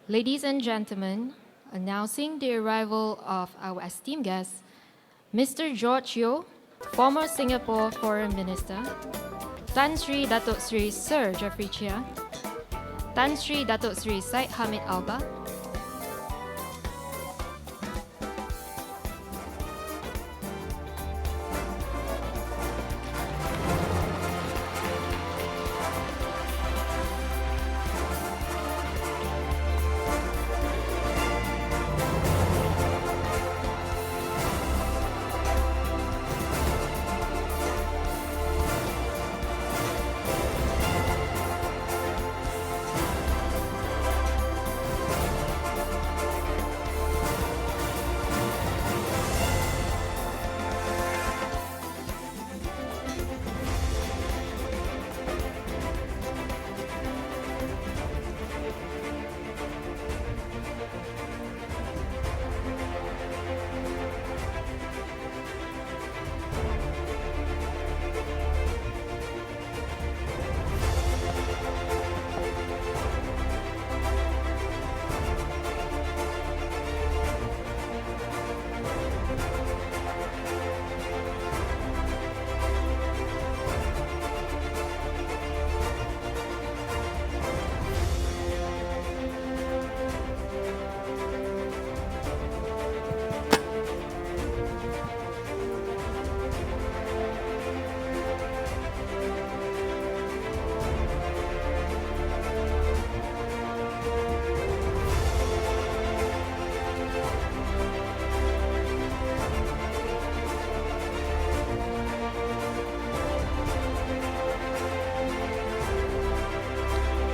Ladies and gentlemen, announcing the arrival of our esteemed guest, Mr. George Yeo, former Singapore Foreign Minister, Tan Sri Datuk Sri Sir Jeffrey Chia, Tan Sri Datuk Sri Syed Hamid Alba,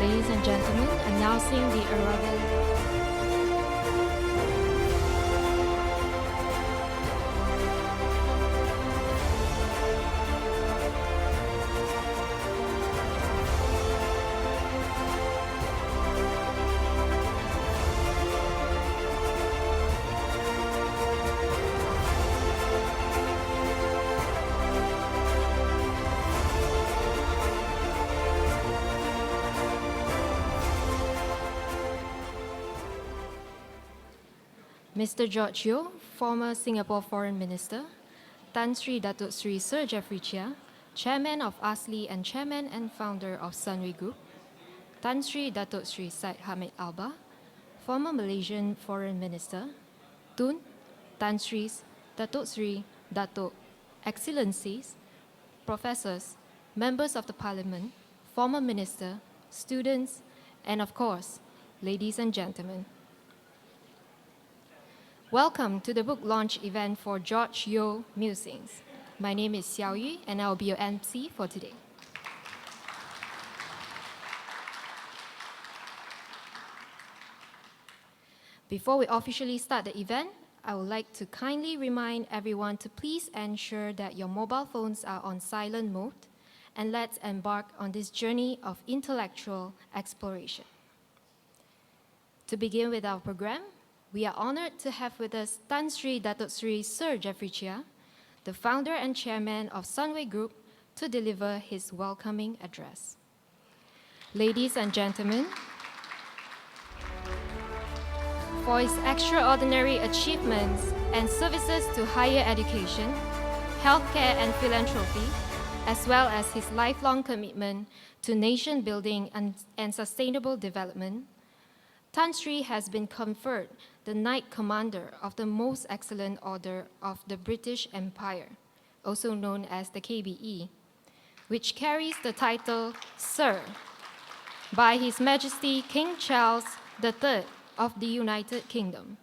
ladies and gentlemen, announcing the arrival. Mr. George Yeo, former Singapore Foreign Minister, Tan Sri Datuk Sri Sir Jeffrey Chia, Chairman of ASLI and Chairman and Founder of Sunway Group, Tan Sri Datuk Sri Syed Hamid Alba, former Malaysian Foreign Minister, Tun, Tan Sri, Datuk Sri, Datuk, Excellencies, Professors, Members of the Parliament, former Minister, students, and of course, ladies and gentlemen. Welcome to the book launch event for George Yeo Musings. My name is Xiao Yu and I'll be your MC for today. Before we officially start the event, I would like to kindly remind everyone to please ensure that your mobile phones are on silent mode, and let's embark on this journey of intellectual exploration. To begin with our program, we are honored to have with us Tan Sri Datuk Sri Sir Jeffrey Chia, the founder and chairman of Sunway Group, to deliver his welcoming address. Ladies and gentlemen, for his extraordinary achievements and services to higher education, healthcare and philanthropy, as well as his lifelong commitment to nation building and sustainable development, Tan Sri has been conferred the Knight Commander of the Most Excellent Order of the British Empire, also known as the KBE, which carries the title Sir by His Majesty King Charles III of the United Kingdom.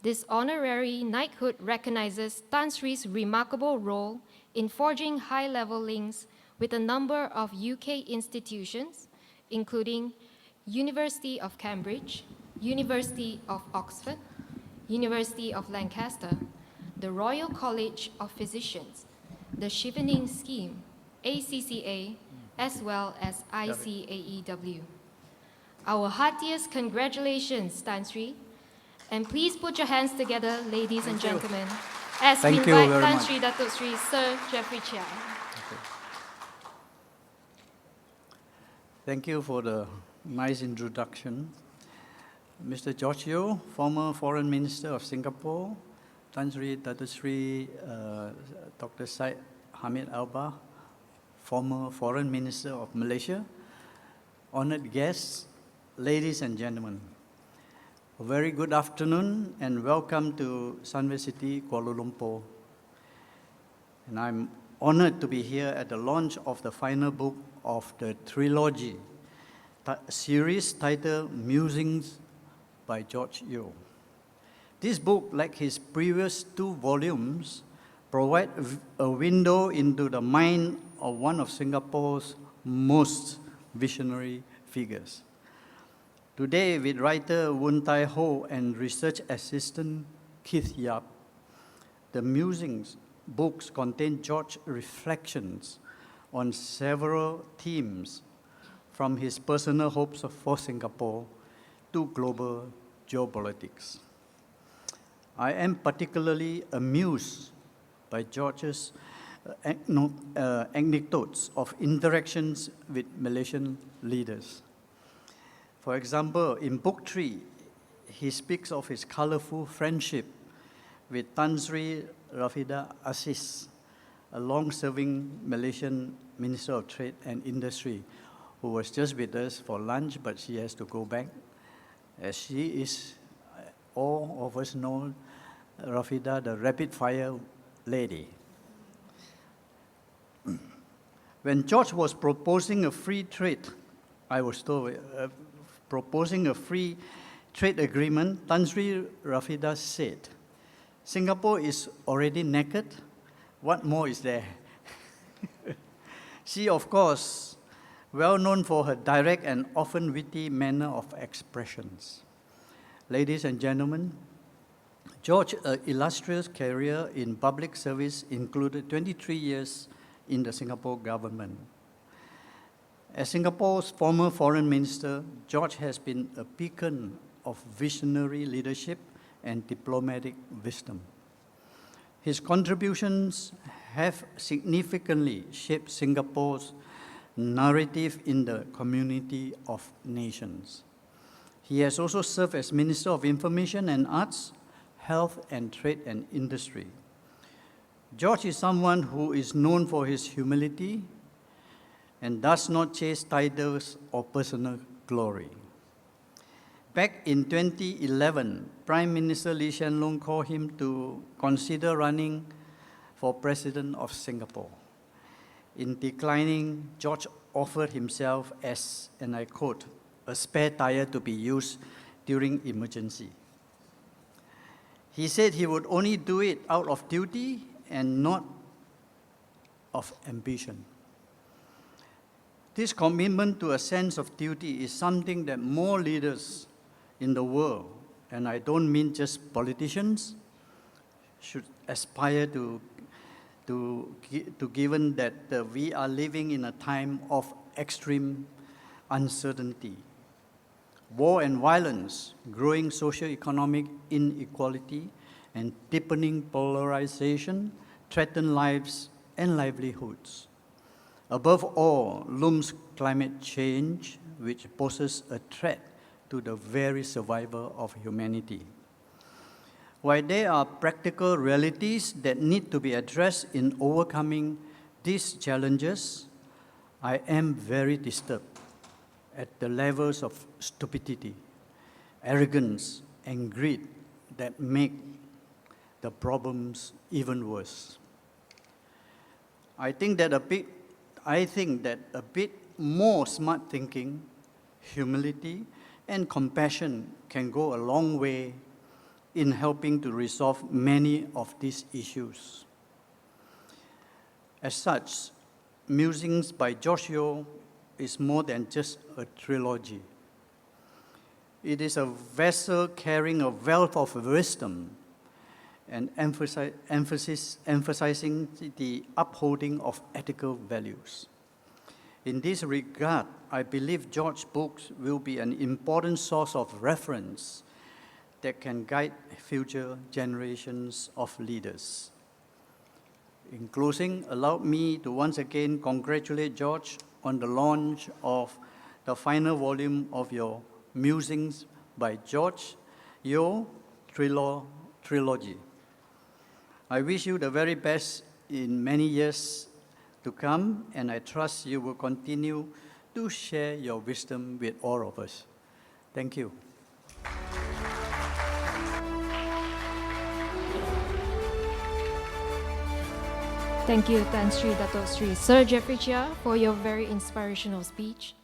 This honorary knighthood recognizes Tan Sri's remarkable role in forging high-level links with a number of UK institutions, including University of Cambridge, University of Oxford, University of Lancaster, the Royal College of Physicians, the Chevening Scheme, ACCA, as well as ICAEW. Our heartiest congratulations, Tan Sri, and please put your hands together, ladies and gentlemen, as we invite Tan Sri Datuk Sri Sir Jeffrey Chia. Thank you for the nice introduction. Mr. George Yeo, former Foreign Minister of Singapore, Tan Sri Dato Sri Dr. Syed Hamid Alba, former Foreign Minister of Malaysia, honored guests, ladies and gentlemen, a very good afternoon and welcome to Sunway City, Kuala Lumpur. And I'm honored to be here at the launch of the final book of the trilogy series titled Musings by George Yeo. This book, like his previous two volumes, provides a window into the mind of one of Singapore's most visionary figures. Today, with writer Woon Tai Ho and research assistant Keith Yap, the Musings books contain George's reflections on several themes, from his personal hopes for Singapore to global geopolitics. I am particularly amused by George's anecdotes of interactions with Malaysian leaders. For example, in Book 3, he speaks of his colorful friendship with Tan Sri Rafida Aziz, a long-serving Malaysian Minister of Trade and Industry, who was just with us for lunch, but she has to go back, as she is, all of us know, Rafida, the rapid-fire lady. When George was proposing a free trade, proposing a free trade agreement, Tan Sri Rafida said, "Singapore is already naked. What more is there?" She, of course, well known for her direct and often witty manner of expressions. Ladies and gentlemen, George's illustrious career in public service included 23 years in the Singapore government. As Singapore's former foreign minister, George has been a beacon of visionary leadership and diplomatic wisdom. His contributions have significantly shaped Singapore's narrative in the community of nations. He has also served as Minister of Information and Arts, Health and Trade and Industry. George is someone who is known for his humility and does not chase titles or personal glory. Back in 2011, Prime Minister Lee Hsien Loong called him to consider running for President of Singapore. In declining, George offered himself as, and I quote, "a spare tire to be used during emergency." He said he would only do it out of duty and not of ambition. This commitment to a sense of duty is something that more leaders in the world, and I don't mean just politicians, should aspire to given that we are living in a time of extreme uncertainty. War and violence, growing socio-economic inequality, and deepening polarization threaten lives and livelihoods. Above all, looms climate change, which poses a threat to the very survival of humanity. While there are practical realities that need to be addressed in overcoming these challenges, I am very disturbed at the levels of stupidity, arrogance, and greed that make the problems even worse. I think that a bit more smart thinking, humility, and compassion can go a long way in helping to resolve many of these issues. As such, Musings by George Yeo is more than just a trilogy. It is a vessel carrying a wealth of wisdom and emphasizing the upholding of ethical values. In this regard, I believe George's books will be an important source of reference that can guide future generations of leaders. In closing, allow me to once again congratulate George on the launch of the final volume of your Musings by George Yo Trilogy. I wish you the very best in many years to come, and I trust you will continue to share your wisdom with all of us. Thank you. Thank you, Tan Sri Dato Sri Sir Jeffrey Chia, for your very inspirational speech.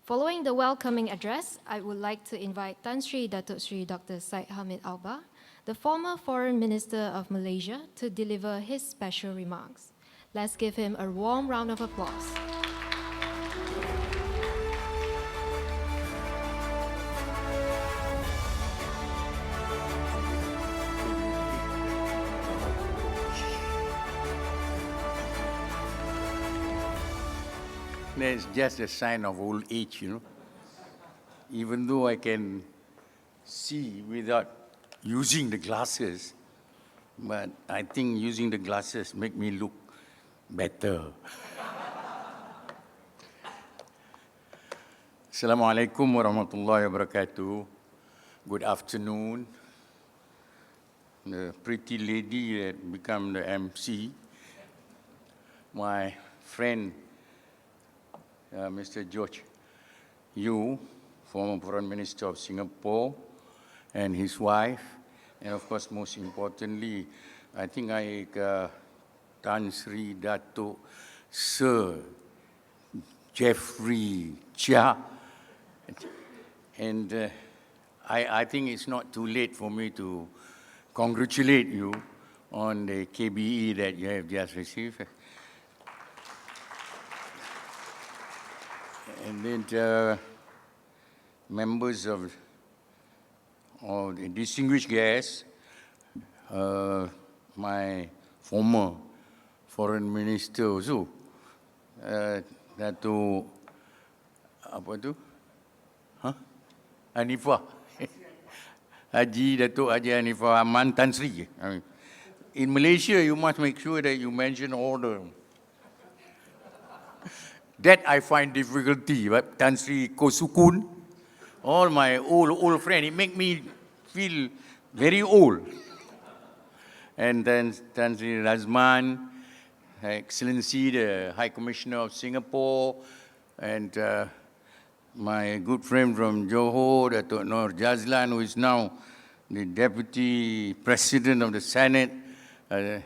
Following the welcoming address, I would like to invite Tan Sri Dato Sri Dr. Syed Hamid Alba, the former Foreign Minister of Malaysia, to deliver his special remarks. Let's give him a warm round of applause. That's just a sign of old age, you know. Even though I can see without using the glasses, but I think using the glasses make me look better. Assalamualaikum warahmatullahi wabarakatuh. Good afternoon. The pretty lady that become the MC, my friend, Mr. George Yu, former Foreign Minister of Singapore, and his wife, and of course, most importantly, I think Tan Sri Dato Sir Jeffrey Chia, and I think it's not too late for me to congratulate you on the KBE that you have just received. And then members of the distinguished guests, my former foreign minister also, Dato' apa tu? Hanifah. Dato' Haji Hanifah Aman Tan Sri. In Malaysia, you must make sure that you mention all the. That I find difficulty, but Tan Sri Kosukun, all my old friends, it make me feel very old. And then Tan Sri Razman, Her Excellency, the High Commissioner of Singapore, and my good friend from Johor, Dato' Nur Jazlan, who is now the Deputy President of the Senate, Yang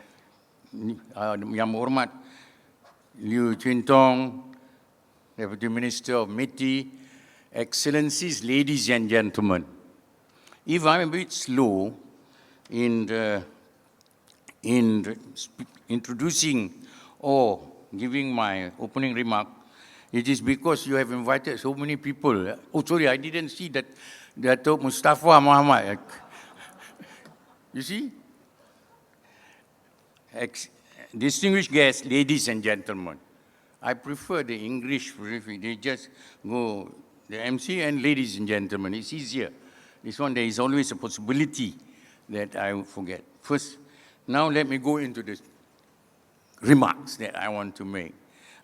Hormat Liu Chintong, Deputy Minister of MITI, Excellencies, ladies and gentlemen. If I'm a bit slow in introducing or giving my opening remark, it is because you have invited so many people. Oh, sorry, I didn't see that Dato' Mustafa Muhammad. You see? Distinguished guests, ladies and gentlemen. I prefer the English, they just go, the MC and ladies and gentlemen, it's easier. This one, there is always a possibility that I will forget. First, now let me go into the remarks that I want to make.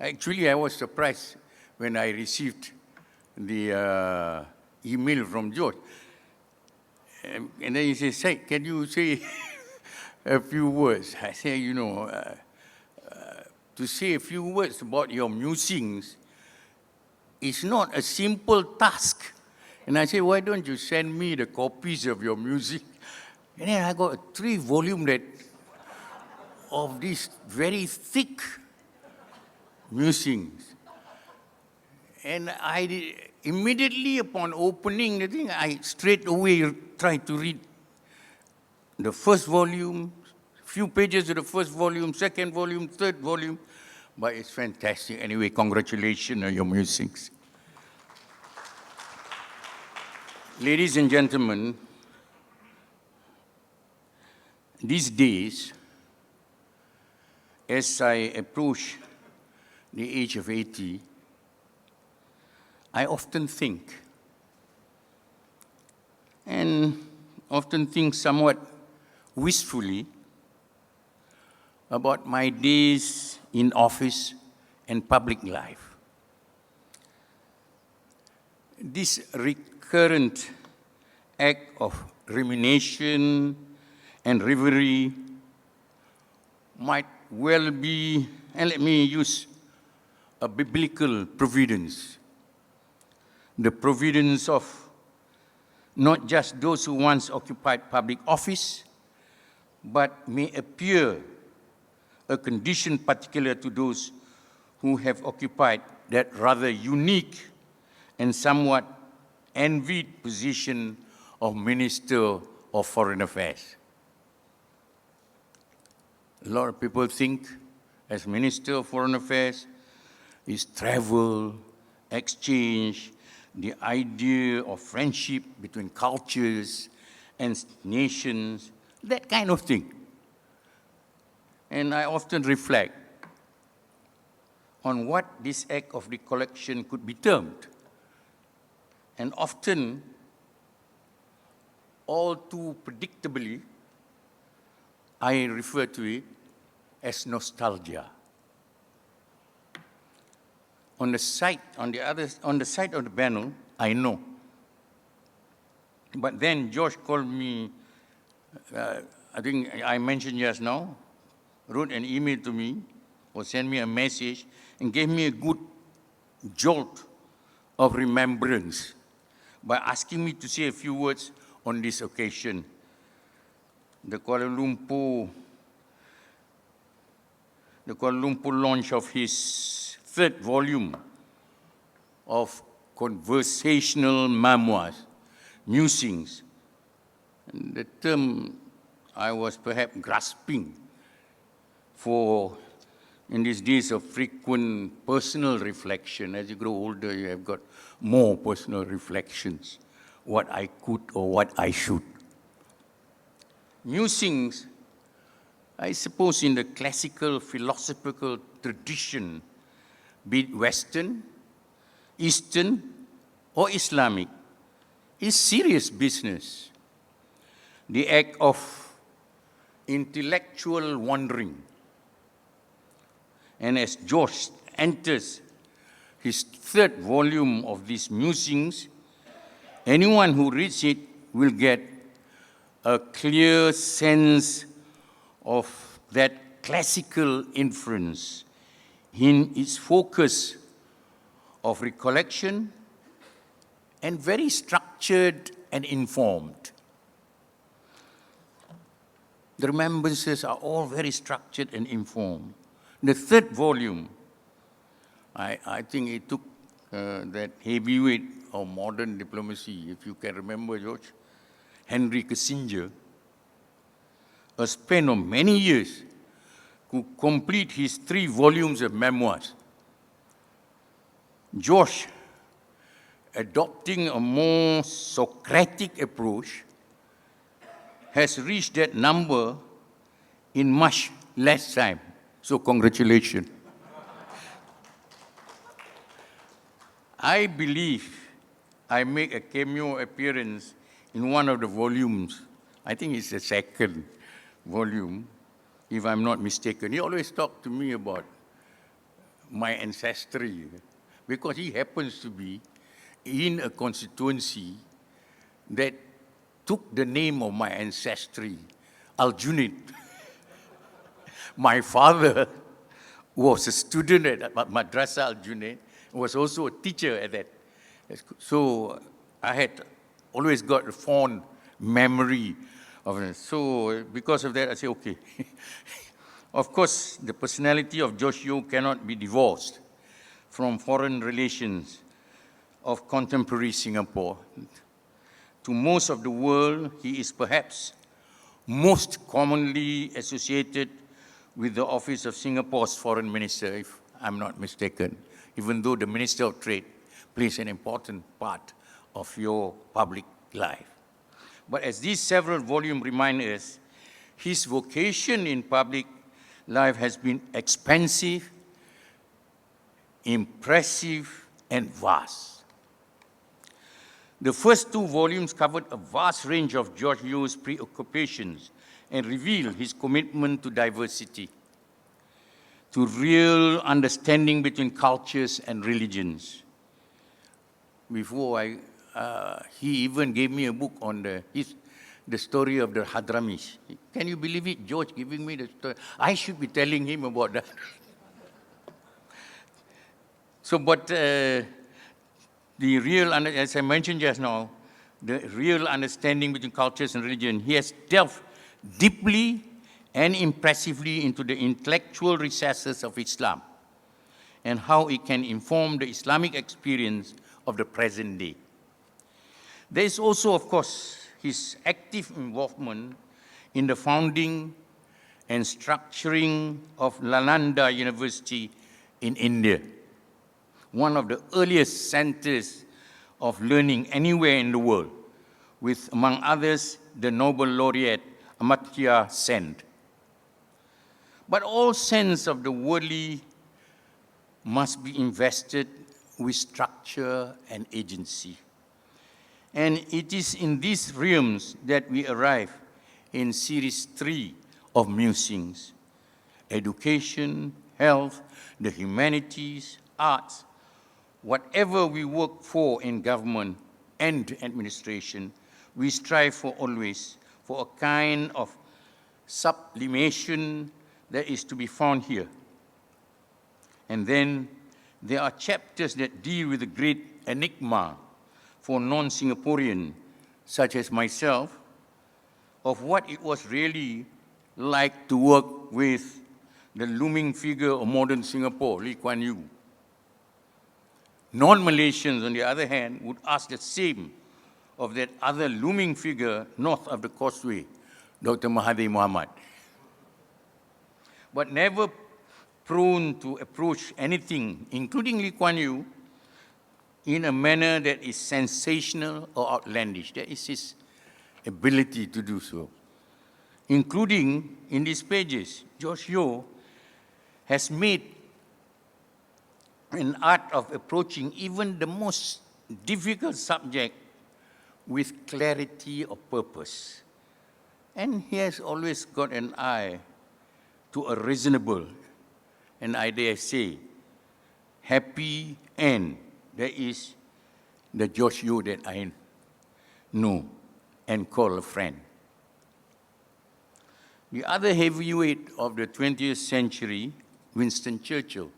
Actually, I was surprised when I received the email from George. And then he said, "Say, can you say a few words?" I say, to say a few words about your musings is not a simple task. And I say, why don't you send me the copies of your music? And then I got a 3-volume of this very thick musings. And I immediately upon opening the thing, I straight away tried to read the first volume, few pages of the first volume, second volume, third volume, but it's fantastic. Anyway, congratulations on your musings. Ladies and gentlemen, these days, as I approach the age of 80, I often think, and often think somewhat wistfully, about my days in office and public life. This current act of rumination and reverie might well be, and let me use a biblical providence, the providence of not just those who once occupied public office, but may appear a condition particular to those who have occupied that rather unique and somewhat envied position of Minister of Foreign Affairs. A lot of people think, as Minister of Foreign Affairs, is travel, exchange, the idea of friendship between cultures and nations, that kind of thing. And I often reflect on what this act of recollection could be termed. And often, all too predictably, I refer to it as nostalgia. On the side of the panel, I know. But then George called me, I think I mentioned just now, wrote an email to me or sent me a message and gave me a good jolt of remembrance by asking me to say a few words on this occasion. The Kuala Lumpur launch of his third volume of conversational memoirs, Musings. And the term I was perhaps grasping for in these days of frequent personal reflection. As you grow older, you have got more personal reflections, what I could or what I should. Musings, I suppose in the classical philosophical tradition, be it Western, Eastern, or Islamic, is serious business. The act of intellectual wandering. And as George enters his third volume of these musings, anyone who reads it will get a clear sense of that classical inference in its focus of recollection and very structured and informed. The remembrances are all very structured and informed. The third volume, I think it took that heavyweight of modern diplomacy, if you can remember, George, Henry Kissinger, a span of many years to complete his 3 volumes of memoirs. George, adopting a more Socratic approach, has reached that number in much less time. So congratulations. I believe I make a cameo appearance in one of the volumes. I think it's the second volume, if I'm not mistaken. He always talked to me about my ancestry, because he happens to be in a constituency that took the name of my ancestry, Al-Junaid. My father was a student at Madrasa Al-Junaid, was also a teacher at that. So I had always got a fond memory of it. So because of that, I say, okay. Of course, the personality of George Yeo cannot be divorced from foreign relations of contemporary Singapore. To most of the world, he is perhaps most commonly associated with the office of Singapore's foreign minister, if I'm not mistaken, even though the Minister of Trade plays an important part of your public life. But as these several volumes remind us, his vocation in public life has been expansive, impressive, and vast. The first 2 volumes covered a vast range of George Yeo's preoccupations and revealed his commitment to diversity, to real understanding between cultures and religions. Before he even gave me a book on the story of the Hadramis. Can you believe it? George giving me the story. I should be telling him about that. So, but the real, as I mentioned just now, the real understanding between cultures and religion, he has delved deeply and impressively into the intellectual recesses of Islam and how it can inform the Islamic experience of the present day. There is also, of course, his active involvement in the founding and structuring of Nalanda University in India, one of the earliest centers of learning anywhere in the world, with, among others, the Nobel laureate Amartya Sen. But all sense of the worldly must be invested with structure and agency. And it is in these realms that we arrive in Series 3 of Musings: education, health, the humanities, arts. Whatever we work for in government and administration, we strive for always for a kind of sublimation that is to be found here. And then there are chapters that deal with the great enigma for non-Singaporean, such as myself, of what it was really like to work with the looming figure of modern Singapore, Lee Kuan Yew. Non-Malaysians, on the other hand, would ask the same of that other looming figure north of the Causeway, Dr. Mahathir Mohamad. But never prone to approach anything, including Lee Kuan Yew, in a manner that is sensational or outlandish. That is his ability to do so. Including, in these pages, George Yeo has made an art of approaching even the most difficult subject with clarity of purpose. And he has always got an eye to a reasonable, and I dare say, happy end. That is the George Yeo that I know and call a friend. The other heavyweight of the 20th century, Winston Churchill,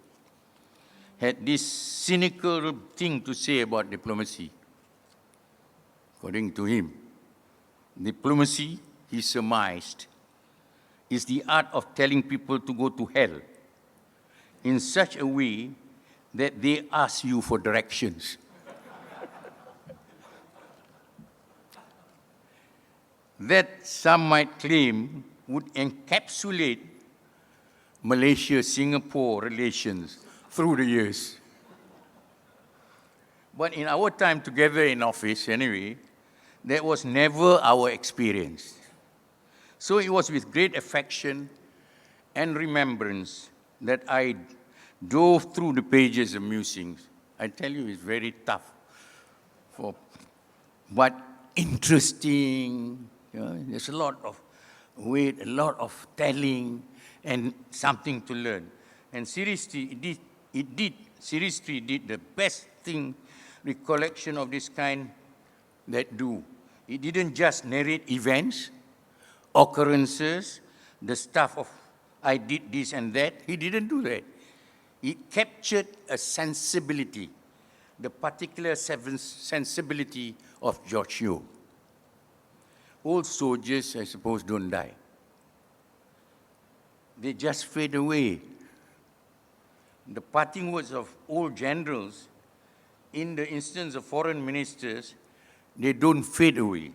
had this cynical thing to say about diplomacy. According to him, diplomacy, he surmised, is the art of telling people to go to hell in such a way that they ask you for directions. That, some might claim, would encapsulate Malaysia-Singapore relations through the years. But in our time together in office, anyway, that was never our experience. So it was with great affection and remembrance that I dove through the pages of Musings. I tell you, it's very tough, but interesting. You know, there's a lot of weight, a lot of telling, and something to learn. And Series 3 did the best thing, recollection of this kind that do. It didn't just narrate events, occurrences, the stuff of I did this and that. He didn't do that. It captured a sensibility, the particular sensibility of George Yeo. Old soldiers, I suppose, don't die. They just fade away. The parting words of old generals, in the instance of foreign ministers, they don't fade away.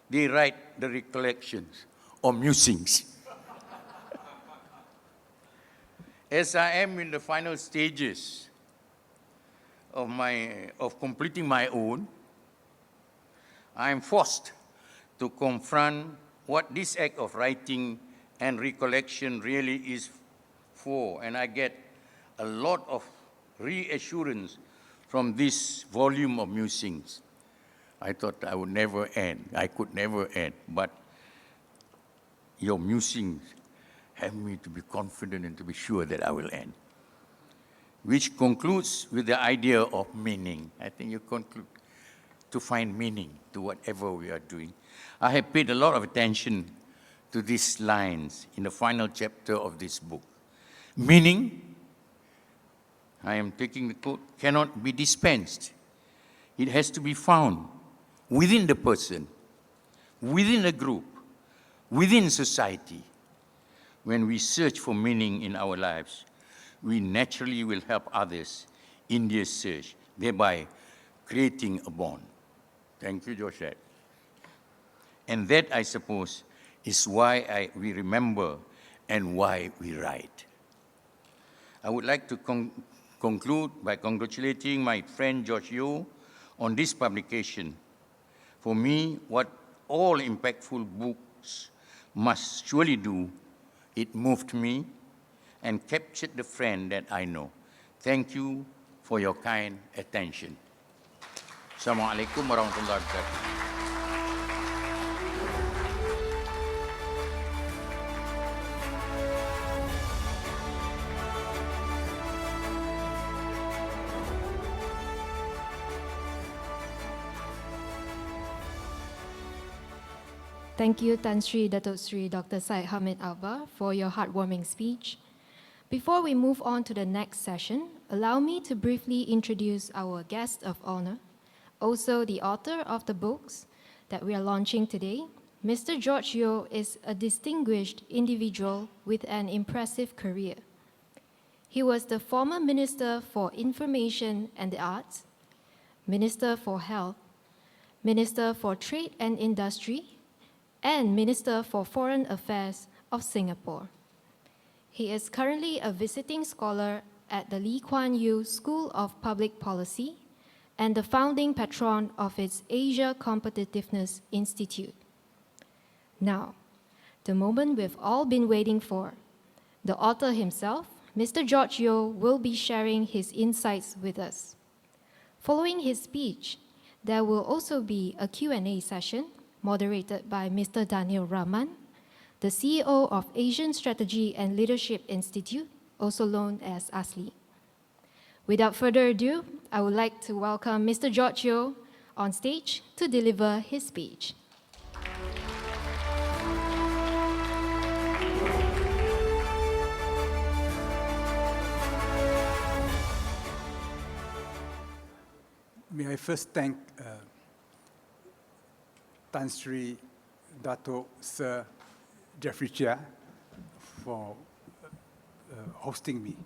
They write the recollections or musings. As I am in the final stages of completing my own, I am forced to confront what this act of writing and recollection really is for, and I get a lot of reassurance from this volume of musings. I thought I would never end. I could never end, but your musings have me to be confident and to be sure that I will end. Which concludes with the idea of meaning. I think you conclude. to find meaning to whatever we are doing. I have paid a lot of attention to these lines in the final chapter of this book. Meaning, I am taking the quote, cannot be dispensed. It has to be found within the person, within a group, within society. When we search for meaning in our lives, we naturally will help others in their search, thereby creating a bond. Thank you, Joshua. And that, I suppose, is why we remember and why we write. I would like to conclude by congratulating my friend George Yeo on this publication. For me, what all impactful books must surely do, it moved me and captured the friend that I know. Thank you for your kind attention. Assalamualaikum warahmatullahi wabarakatuh. Thank you, Tan Sri Datuk Sri Dr. Syed Hamid Alba, for your heartwarming speech. Before we move on to the next session, allow me to briefly introduce our guest of honor, also the author of the books that we are launching today. Mr. George Yeo is a distinguished individual with an impressive career. He was the former Minister for Information and the Arts, Minister for Health, Minister for Trade and Industry, and Minister for Foreign Affairs of Singapore. He is currently a visiting scholar at the Lee Kuan Yew School of Public Policy and the founding patron of its Asia Competitiveness Institute. Now, the moment we've all been waiting for. The author himself, Mr. George Yeo, will be sharing his insights with us. Following his speech, there will also be a Q&A session moderated by Mr. Daniel Rahman, the CEO of Asian Strategy and Leadership Institute, also known as ASLI. Without further ado, I would like to welcome Mr. George Yeo on stage to deliver his speech. May I first thank Tan Sri Dato Sir Jeffrey Chia for hosting me.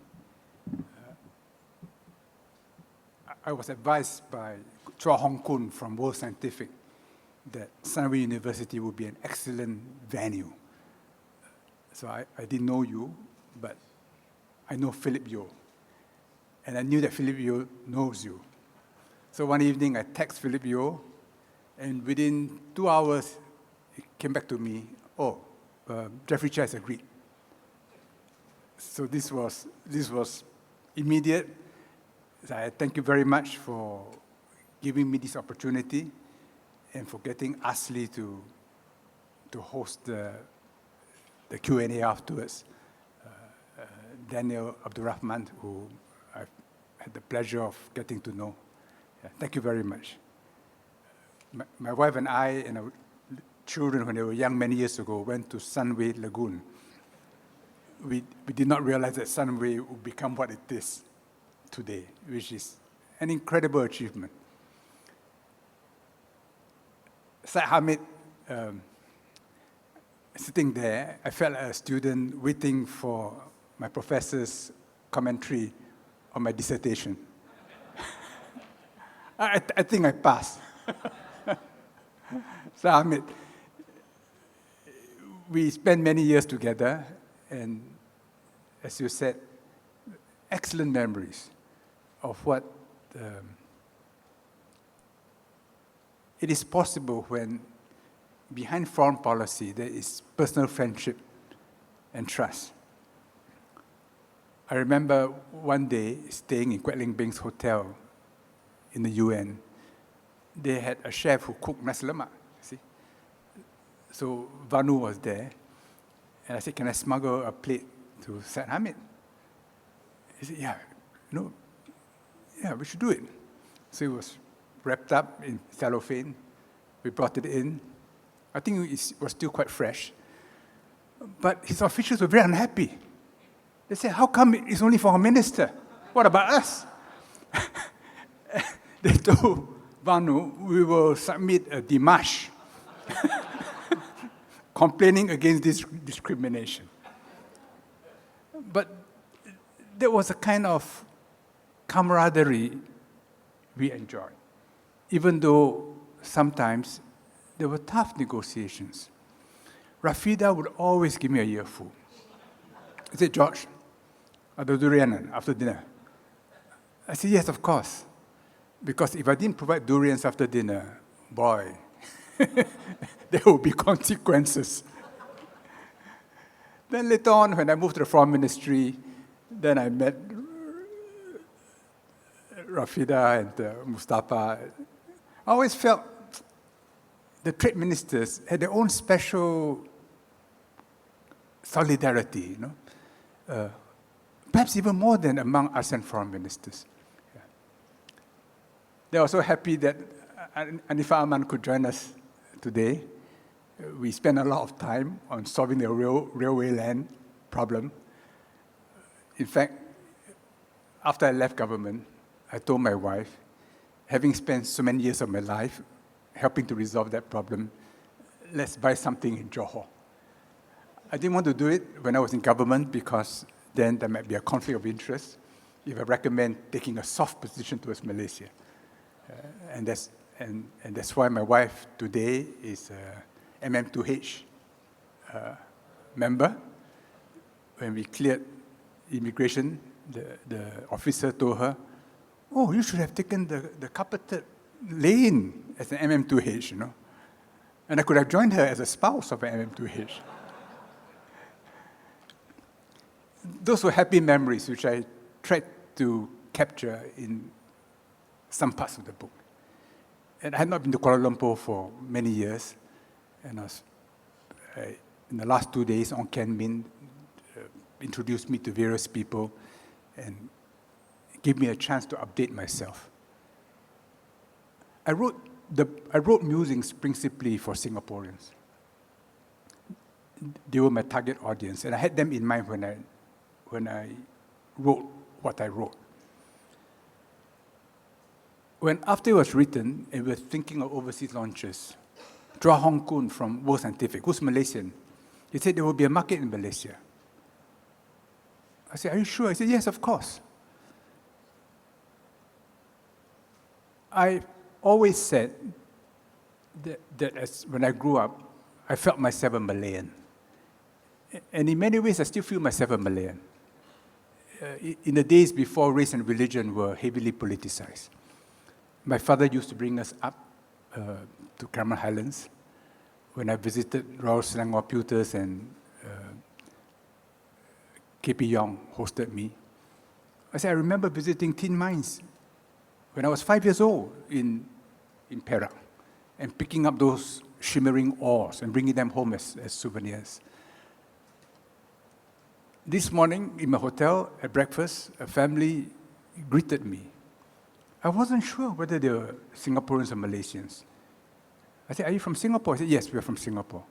I was advised by Chua Hong Kun from World Scientific that Sunway University would be an excellent venue. So I didn't know you, but I know Philip Yeo. And I knew that Philip Yeo knows you. So one evening I text Philip Yeo, and within 2 hours, he came back to me, Jeffrey Chia has agreed. So this was immediate. So I thank you very much for giving me this opportunity and for getting ASLI to host the Q&A afterwards. Daniel Abdurrahman, who I've had the pleasure of getting to know. Yeah, thank you very much. My wife and I and our children, when they were young many years ago, went to Sunway Lagoon. We did not realize that Sunway would become what it is today, which is an incredible achievement. Syed Hamid, sitting there, I felt like a student waiting for my professor's commentary on my dissertation. I think I passed. So Hamid, we spent many years together, and as you said, excellent memories of what it is possible when behind foreign policy there is personal friendship and trust. I remember one day staying in Kwek Ling Beng's hotel in the UN. They had a chef who cooked nasi lemak, see? So Vanu was there, and I said, can I smuggle a plate to Syed Hamid? He said, yeah, we should do it. So wrapped up in cellophane. We brought it in. I think it was still quite fresh. But his officials were very unhappy. They said, how come it's only for a minister? What about us? They told Vanu, we will submit a démarche complaining against this discrimination. But there was a kind of camaraderie we enjoyed, even though sometimes there were tough negotiations. Rafida would always give me a earful. He said, George, ada durian after dinner? I said, yes, of course. Because if I didn't provide durians after dinner, boy, there would be consequences. Then later on, when I moved to the foreign ministry, then I met Rafida and Mustafa. I always felt the trade ministers had their own special solidarity, perhaps even more than among ASEAN foreign ministers. Yeah. They're also happy that Anifa Aman could join us today. We spent a lot of time on solving the railway land problem. In fact, after I left government, I told my wife, having spent so many years of my life helping to resolve that problem, let's buy something in Johor. I didn't want to do it when I was in government because then there might be a conflict of interest if I recommend taking a soft position towards Malaysia. And that's why my wife today is a MM2H member. When we cleared immigration, the officer told her, oh, you should have taken the carpeted lane as an MM2H, And I could have joined her as a spouse of an MM2H. Those were happy memories which I tried to capture in some parts of the book. And I had not been to Kuala Lumpur for many years, and in the last 2 days, Ong Ken Min introduced me to various people and gave me a chance to update myself. I wrote Musings principally for Singaporeans. They were my target audience, and I had them in mind when I wrote what I wrote. After it was written, and we were thinking of overseas launches, Chua Hong Kun from World Scientific, who's Malaysian, he said there will be a market in Malaysia. I said, are you sure? He said, yes, of course. I always said that when I grew up, I felt myself a Malayan. And in many ways, I still feel myself a Malayan. In the days before race and religion were heavily politicized, my father used to bring us up to Cameron Highlands when I visited Royal Selangor Pewters and KP Yong hosted me. I said, I remember visiting tin mines when I was 5 years old in Perak and picking up those shimmering ores and bringing them home as souvenirs. This morning in my hotel at breakfast, a family greeted me. I wasn't sure whether they were Singaporeans or Malaysians. I said, are you from Singapore? I said, yes, we are from Singapore.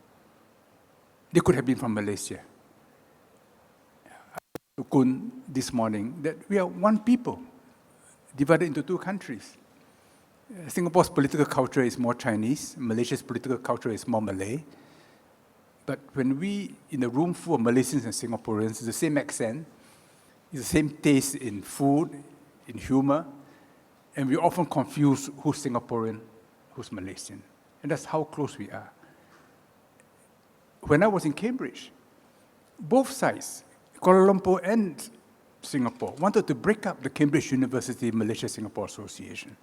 They could have been from Malaysia. I told Kun this morning that we are one people, divided into two countries. Singapore's political culture is more Chinese. Malaysia's political culture is more Malay. But when we, in a room full of Malaysians and Singaporeans, it's the same accent, it's the same taste in food, in humor, and we often confuse who's Singaporean, who's Malaysian. And that's how close we are. When I was in Cambridge, both sides, Kuala Lumpur and Singapore, wanted to break up the Cambridge University Malaysia-Singapore Association.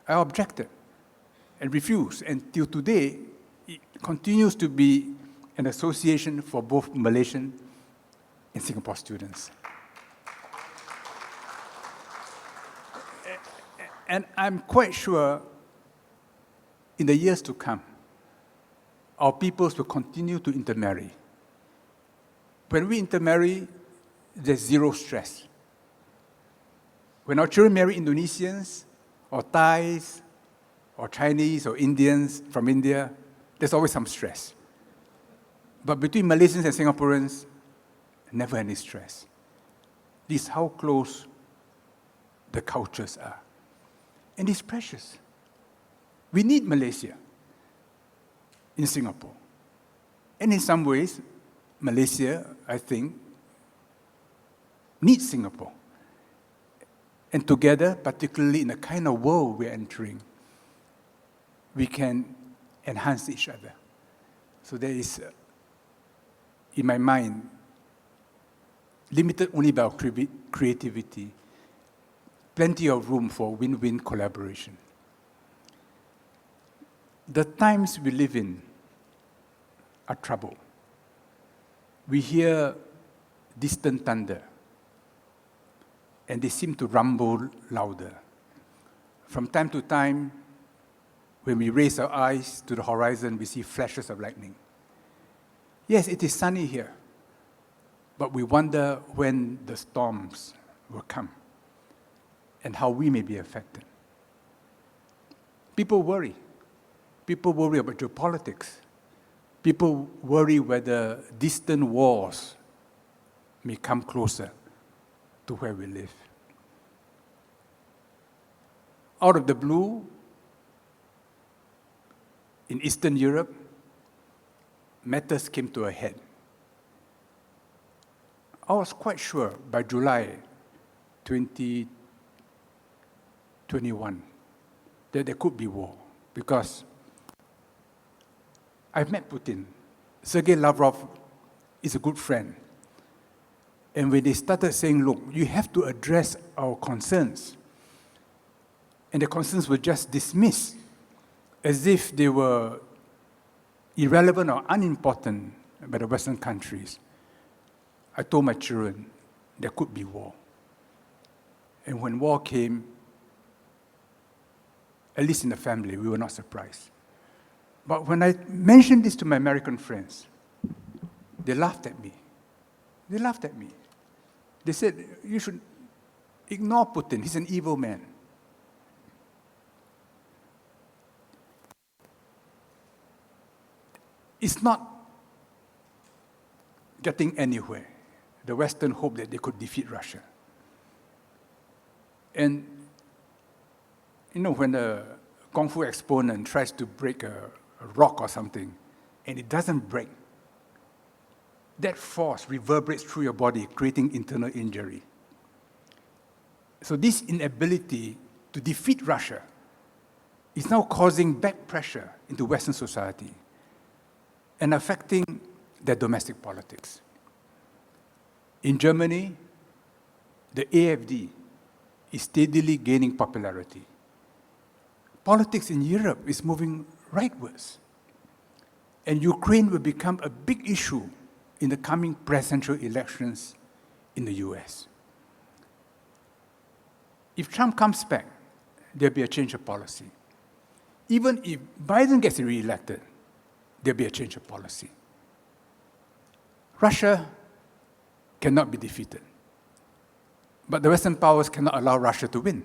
I objected and refused. And till today, it continues to be an association for both Malaysian and Singapore students. And I'm quite sure in the years to come, our peoples will continue to intermarry. When we intermarry, there's zero stress. When our children marry Indonesians, or Thais, or Chinese or Indians from India, there's always some stress. But between Malaysians and Singaporeans, never any stress. This is how close the cultures are. And it's precious. We need Malaysia in Singapore. And in some ways, Malaysia, I think, needs Singapore. And together, particularly in the kind of world we're entering, we can enhance each other. So there is, in my mind, limited only by our creativity, plenty of room for win-win collaboration. The times we live in are troubled. We hear distant thunder, and they seem to rumble louder. From time to time, when we raise our eyes to the horizon, we see flashes of lightning. Yes, it is sunny here, but we wonder when the storms will come and how we may be affected. People worry. People worry about geopolitics. People worry whether distant wars may come closer to where we live. Out of the blue, in Eastern Europe, matters came to a head. I was quite sure by July 2021 that there could be war, because I've met Putin. Sergei Lavrov is a good friend. And when they started saying, look, you have to address our concerns, and the concerns were just dismissed as if they were irrelevant or unimportant by the Western countries, I told my children there could be war. And when war came, at least in the family, we were not surprised. But when I mentioned this to my American friends, they laughed at me. They laughed at me. They said, you should ignore Putin. He's an evil man. It's not getting anywhere. The Western hoped that they could defeat Russia. And, when a Kung Fu exponent tries to break a rock or something, and it doesn't break, that force reverberates through your body, creating internal injury. So this inability to defeat Russia is now causing back pressure into Western society and affecting their domestic politics. In Germany, the AfD is steadily gaining popularity. Politics in Europe is moving rightwards. And Ukraine will become a big issue in the coming presidential elections in the US. If Trump comes back, there'll be a change of policy. Even if Biden gets re-elected, there'll be a change of policy. Russia cannot be defeated. But the Western powers cannot allow Russia to win.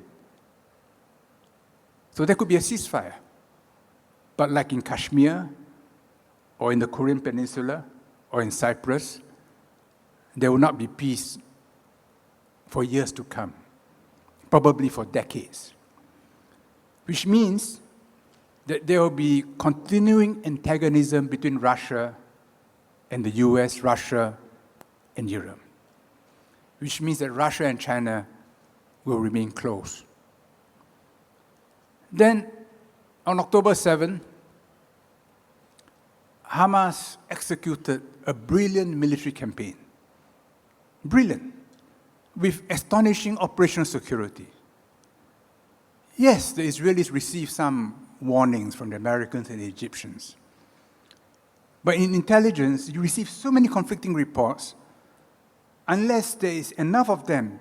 So there could be a ceasefire. But like in Kashmir, or in the Korean Peninsula, or in Cyprus, there will not be peace for years to come, probably for decades. Which means that there will be continuing antagonism between Russia and the US, Russia and Europe. Which means that Russia and China will remain close. Then, on October 7, Hamas executed a brilliant military campaign. Brilliant. With astonishing operational security. Yes, the Israelis received some warnings from the Americans and the Egyptians. But in intelligence, you receive so many conflicting reports, unless there is enough of them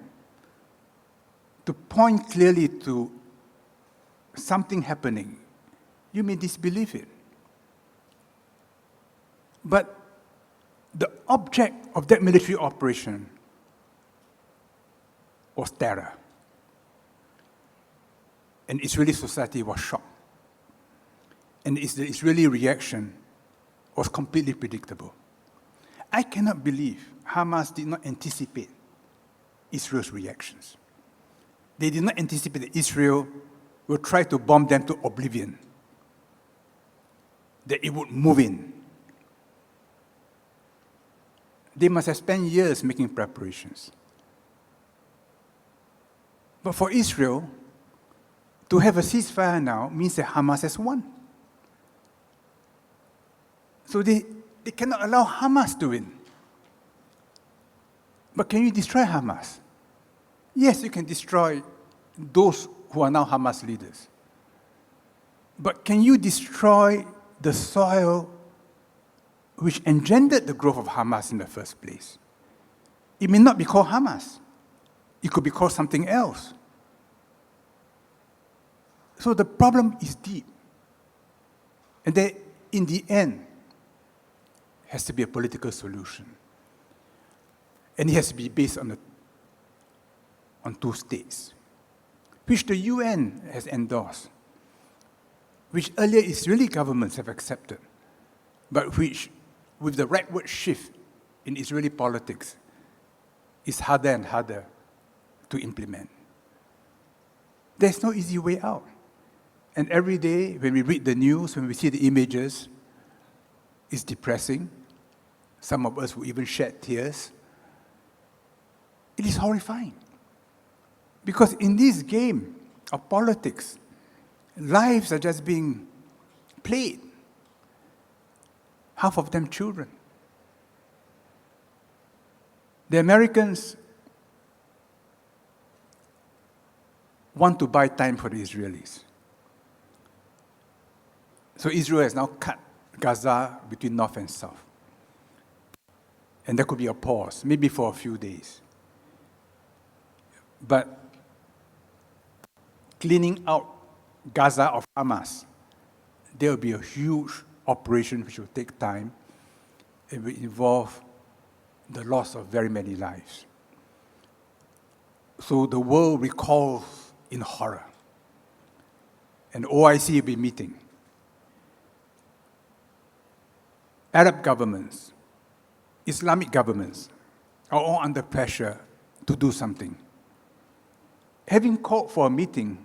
to point clearly to something happening, you may disbelieve it. But the object of that military operation was terror. And Israeli society was shocked. and the Israeli reaction was completely predictable. I cannot believe Hamas did not anticipate Israel's reactions. They did not anticipate that Israel would try to bomb them to oblivion, that it would move in. They must have spent years making preparations. But for Israel, to have a ceasefire now means that Hamas has won. So they cannot allow Hamas to win. But can you destroy Hamas? Yes, you can destroy those who are now Hamas leaders. But can you destroy the soil which engendered the growth of Hamas in the first place? It may not be called Hamas. It could be called something else. So the problem is deep. And there, in the end, has to be a political solution. And it has to be based on two states, which the UN has endorsed, which earlier Israeli governments have accepted, but which, with the rightward shift in Israeli politics, is harder and harder to implement. There's no easy way out. And every day, when we read the news, when we see the images, it's depressing. Some of us will even shed tears. It is horrifying. Because in this game of politics, lives are just being played. Half of them children. The Americans want to buy time for the Israelis. So Israel has now cut Gaza between north and south. And there could be a pause, maybe for a few days. But cleaning out Gaza of Hamas, there will be a huge operation which will take time. It will involve the loss of very many lives. So the world recalls in horror. And OIC will be meeting. Arab governments, Islamic governments are all under pressure to do something. Having called for a meeting,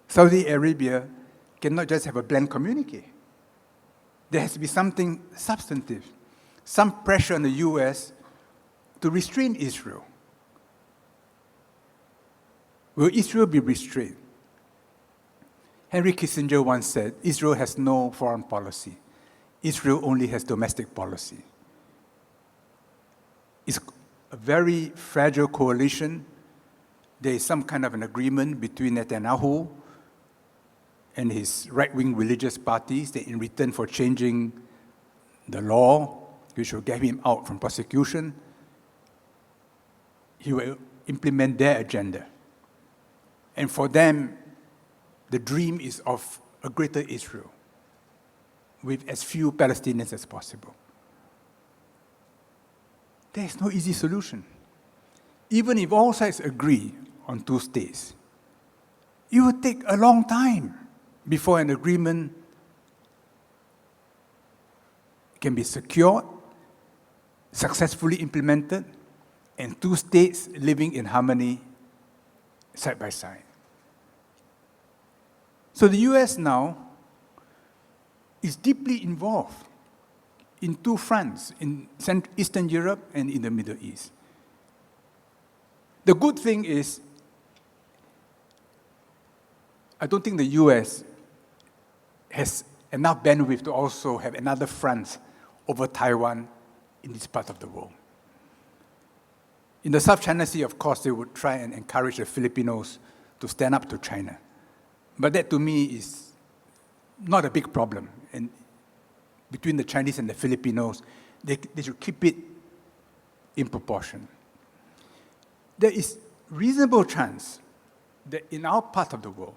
Saudi Arabia cannot just have a blank communique. There has to be something substantive, some pressure on the US to restrain Israel. Will Israel be restrained? Henry Kissinger once said, Israel has no foreign policy. Israel only has domestic policy. It's a very fragile coalition. There is some kind of an agreement between Netanyahu and his right-wing religious parties that in return for changing the law, which will get him out from prosecution, he will implement their agenda. And for them, the dream is of a greater Israel with as few Palestinians as possible. There is no easy solution. Even if all sides agree on two states, it will take a long time before an agreement can be secured, successfully implemented, and two states living in harmony side by side. So the US now is deeply involved in two fronts, in Eastern Europe and in the Middle East. The good thing is, I don't think the US has enough bandwidth to also have another front over Taiwan in this part of the world. In the South China Sea, of course, they would try and encourage the Filipinos to stand up to China. But that, to me, is not a big problem. And between the Chinese and the Filipinos, they should keep it in proportion. There is reasonable chance that in our part of the world,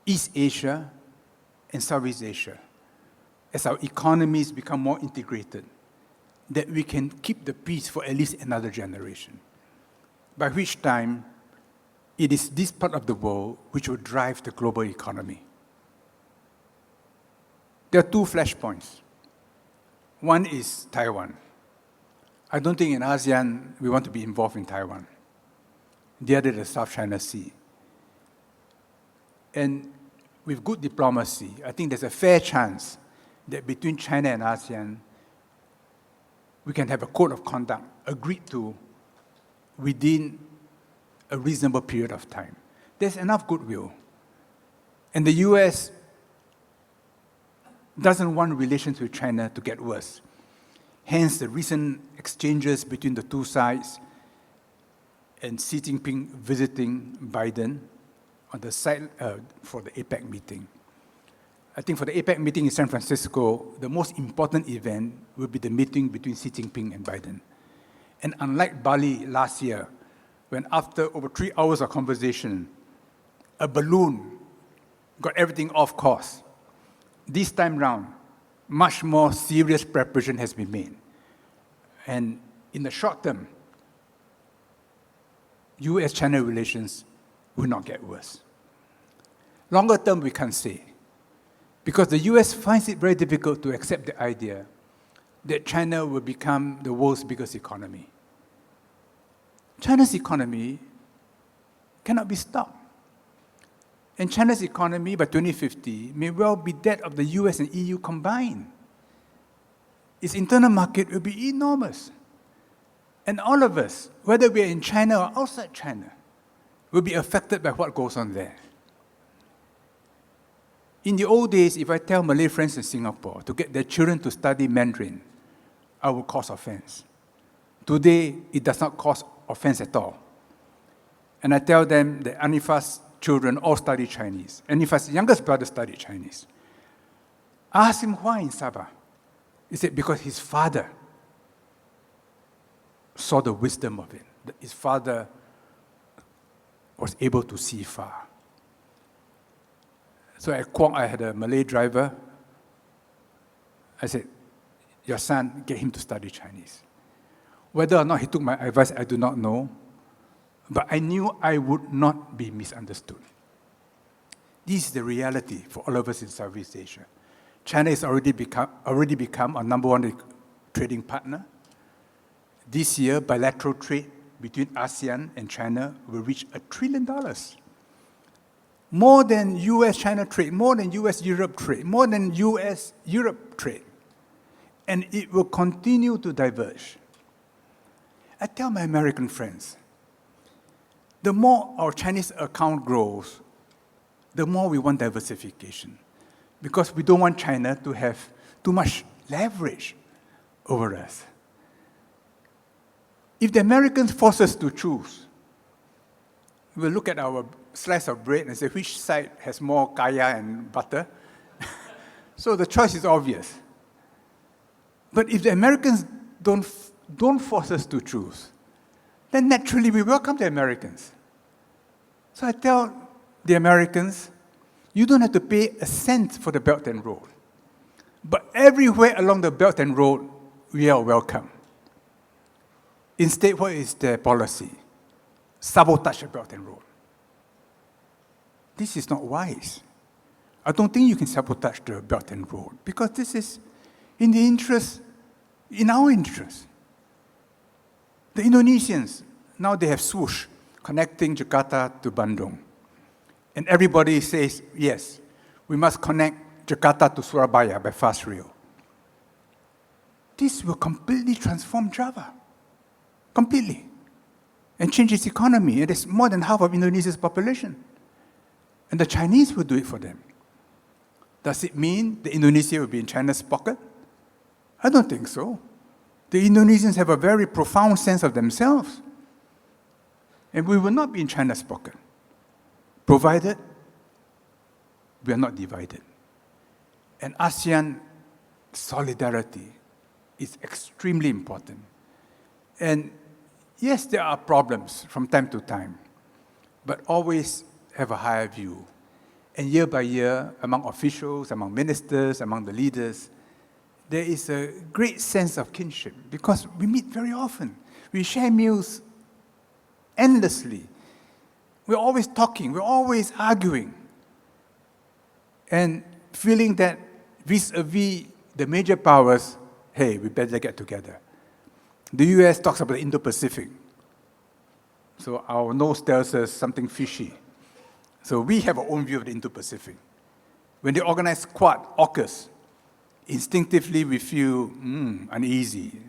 East Asia and Southeast Asia, as our economies become more integrated, that we can keep the peace for at least another generation, by which time it is this part of the world which will drive the global economy. There are two flashpoints. One is Taiwan. I don't think in ASEAN we want to be involved in Taiwan. The other is the South China Sea. And with good diplomacy, I think there's a fair chance that between China and ASEAN, we can have a code of conduct agreed to within a reasonable period of time. There's enough goodwill. And the US doesn't want relations with China to get worse. Hence, the recent exchanges between the two sides and Xi Jinping visiting Biden on the side for the APEC meeting. I think for the APEC meeting in San Francisco, the most important event will be the meeting between Xi Jinping and Biden. And unlike Bali last year, when after over 3 hours of conversation, a balloon got everything off course, this time round, much more serious preparation has been made. And in the short term, US-China relations will not get worse. Longer term, we can't say, because the US finds it very difficult to accept the idea that China will become the world's biggest economy. China's economy cannot be stopped. And China's economy by 2050 may well be that of the US and EU combined. Its internal market will be enormous. And all of us, whether we are in China or outside China, will be affected by what goes on there. In the old days, if I tell Malay friends in Singapore to get their children to study Mandarin, I will cause offense. Today, it does not cause offense at all. And I tell them that Anifa's children all study Chinese. Anifa's youngest brother studied Chinese. I asked him why in Sabah. He said, because his father saw the wisdom of it. That his father was able to see far. So at Kuang, I had a Malay driver. I said, your son, get him to study Chinese. Whether or not he took my advice, I do not know. But I knew I would not be misunderstood. This is the reality for all of us in Southeast Asia. China has already become our number one trading partner. This year, bilateral trade between ASEAN and China will reach $1 trillion. More than US-China trade, more than US-Europe trade, more than US-Europe trade. And it will continue to diverge. I tell my American friends, the more our Chinese account grows, the more we want diversification. Because we don't want China to have too much leverage over us. If the Americans force us to choose, we'll look at our slice of bread and say which side has more kaya and butter. So the choice is obvious. But if the Americans don't force us to choose, then naturally we welcome the Americans. So I tell the Americans, you don't have to pay a cent for the Belt and Road. But everywhere along the Belt and Road, we are welcome. Instead, what is their policy? Sabotage the Belt and Road. This is not wise. I don't think you can sabotage the Belt and Road because this is in our interest. The Indonesians, now they have swoosh connecting Jakarta to Bandung. And everybody says, yes, we must connect Jakarta to Surabaya by fast rail. This will completely transform Java. Completely. And change its economy. It is more than half of Indonesia's population. And the Chinese will do it for them. Does it mean that Indonesia will be in China's pocket? I don't think so. The Indonesians have a very profound sense of themselves. And we will not be in China's pocket, provided we are not divided. And ASEAN solidarity is extremely important. And yes, there are problems from time to time, but always have a higher view. And year by year, among officials, among ministers, among the leaders, there is a great sense of kinship because we meet very often. We share meals endlessly. We're always talking, we're always arguing, and feeling that vis-a-vis the major powers, hey, we better get together. The US talks about the Indo-Pacific. So our nose tells us something fishy. So we have our own view of the Indo-Pacific. When they organize Quad, AUKUS, instinctively we feel uneasy.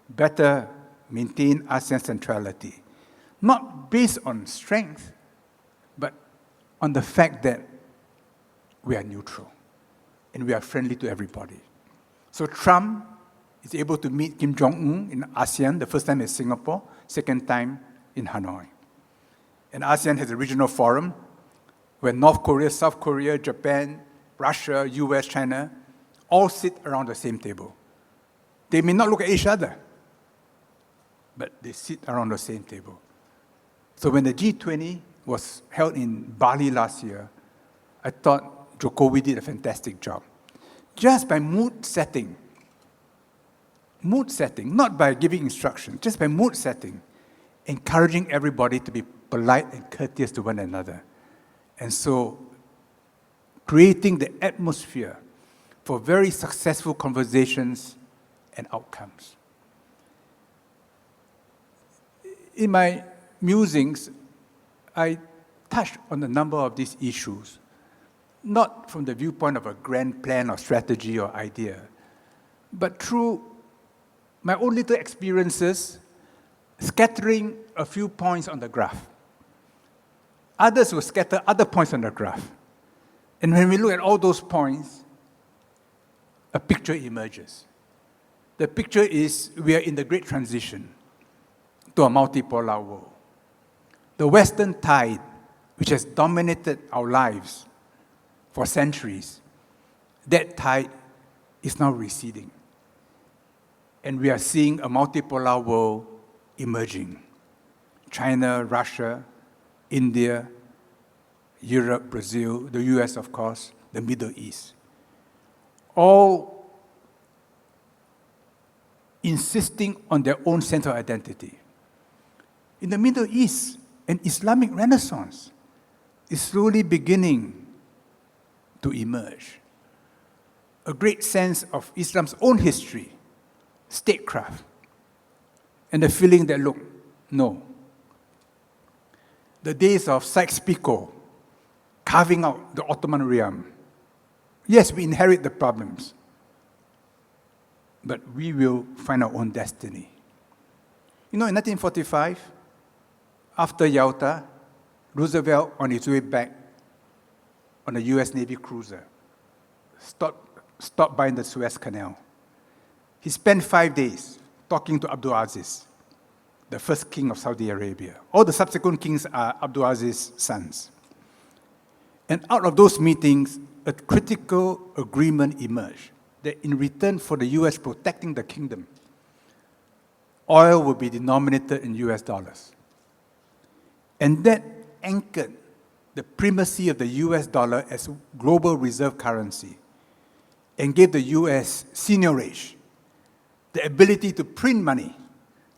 Better maintain ASEAN centrality. Not based on strength, but on the fact that we are neutral and we are friendly to everybody. So Trump is able to meet Kim Jong-un in ASEAN, the first time in Singapore, second time in Hanoi. And ASEAN has a regional forum where North Korea, South Korea, Japan, Russia, US, China, all sit around the same table. They may not look at each other, but they sit around the same table. So when the G20 was held in Bali last year, I thought Jokowi did a fantastic job. Just by mood setting, not by giving instructions, just by mood setting, encouraging everybody to be polite and courteous to one another. And so creating the atmosphere for very successful conversations and outcomes. In my musings, I touched on a number of these issues, not from the viewpoint of a grand plan or strategy or idea, but through my own little experiences, scattering a few points on the graph. Others will scatter other points on the graph. And when we look at all those points, a picture emerges. The picture is we are in the great transition to a multipolar world. The Western tide, which has dominated our lives for centuries, that tide is now receding. And we are seeing a multipolar world emerging. China, Russia, India, Europe, Brazil, the US, of course, the Middle East. All insisting on their own sense of identity. In the Middle East, an Islamic renaissance is slowly beginning to emerge. A great sense of Islam's own history, statecraft, and the feeling that, look, no. The days of Sykes-Picot, carving out the Ottoman realm. Yes, we inherit the problems, but we will find our own destiny. You know, in 1945, after Yalta, Roosevelt, on his way back on a US Navy cruiser, stopped by in the Suez Canal. He spent 5 days talking to Abdul Aziz, the first king of Saudi Arabia. All the subsequent kings are Abdul Aziz's sons. And out of those meetings, a critical agreement emerged that in return for the US protecting the kingdom, oil will be denominated in US dollars. And that anchored the primacy of the US dollar as global reserve currency and gave the US seigniorage, the ability to print money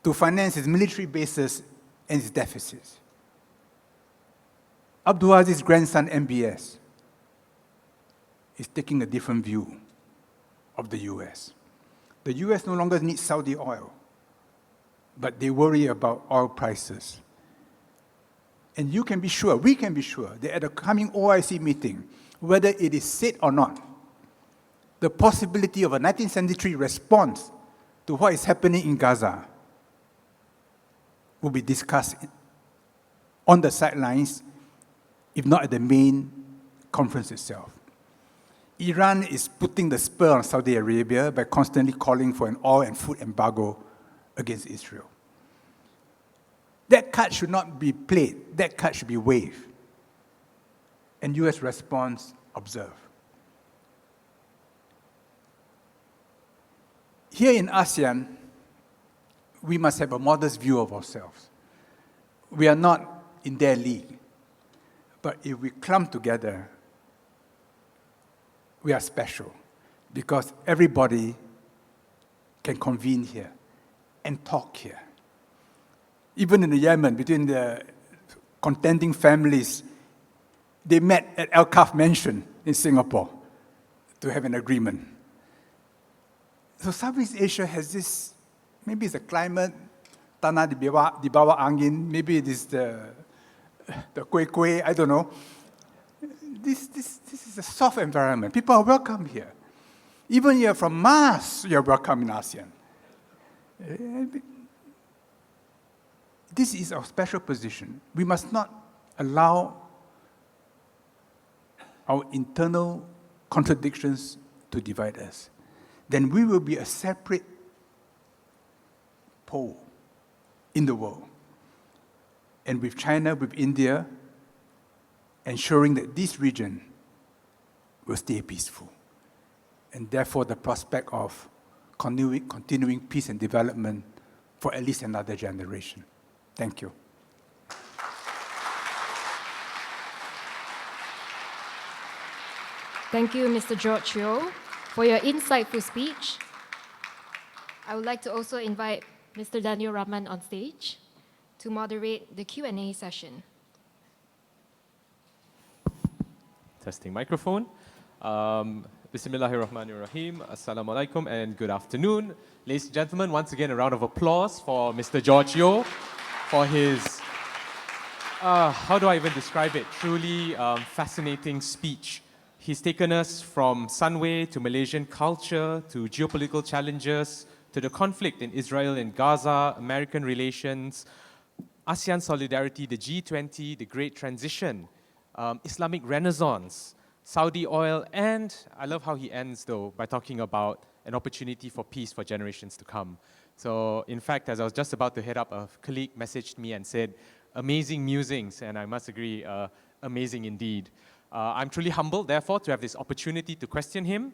to finance its military bases and its deficits. Abdul Aziz's grandson, MBS, is taking a different view of the US. The US no longer needs Saudi oil, but they worry about oil prices. And you can be sure, we can be sure, that at the coming OIC meeting, whether it is said or not, the possibility of a 1973 response to what is happening in Gaza will be discussed on the sidelines, if not at the main conference itself. Iran is putting the spur on Saudi Arabia by constantly calling for an oil and food embargo against Israel. That card should not be played. That card should be waved. And US response, observe. Here in ASEAN, we must have a modest view of ourselves. We are not in their league. But if we clump together, we are special because everybody can convene here and talk here. Even in the Yemen, between the contending families, they met at Al-Kaf Mansion in Singapore to have an agreement. So Southeast Asia has this, maybe it's the climate, tanah di bawah angin, maybe it is the kueh, I don't know. This is a soft environment. People are welcome here. Even if you're from Mars, you're welcome in ASEAN. This is our special position. We must not allow our internal contradictions to divide us. Then we will be a separate pole in the world. And with China, with India, ensuring that this region will stay peaceful. And therefore, the prospect of continuing peace and development for at least another generation. Thank you. Thank you, Mr. George Yeo, for your insightful speech. I would like to also invite Mr. Daniel Rahman on stage to moderate the Q&A session. Testing microphone. Bismillahirrahmanirrahim. Assalamu alaikum and good afternoon. Ladies and gentlemen, once again, a round of applause for Mr. George Yeo for his, how do I even describe it? Truly fascinating speech. He's taken us from Sunway to Malaysian culture to geopolitical challenges to the conflict in Israel and Gaza, American relations, ASEAN solidarity, the G20, the Great Transition, Islamic Renaissance, Saudi oil, and I love how he ends though by talking about an opportunity for peace for generations to come. So in fact, as I was just about to head up, a colleague messaged me and said, amazing musings, and I must agree, amazing indeed. I'm truly humbled, therefore, to have this opportunity to question him.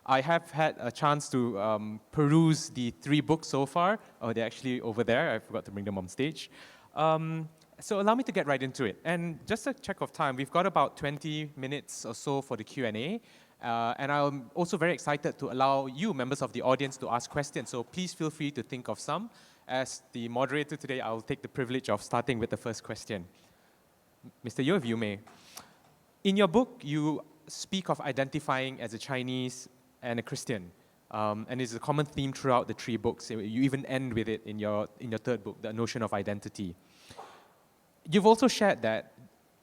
I have had a chance to peruse the 3 books so far. Oh, they're actually over there. I forgot to bring them on stage. So allow me to get right into it. And just a check of time, we've got about 20 minutes or so for the Q&A. And I'm also very excited to allow you, members of the audience, to ask questions. So please feel free to think of some. As the moderator today, I'll take the privilege of starting with the first question. Mr. Yeo, if you may. In your book, you speak of identifying as a Chinese and a Christian. And it's a common theme throughout the 3 books. You even end with it in your 3rd book, the notion of identity. You've also shared that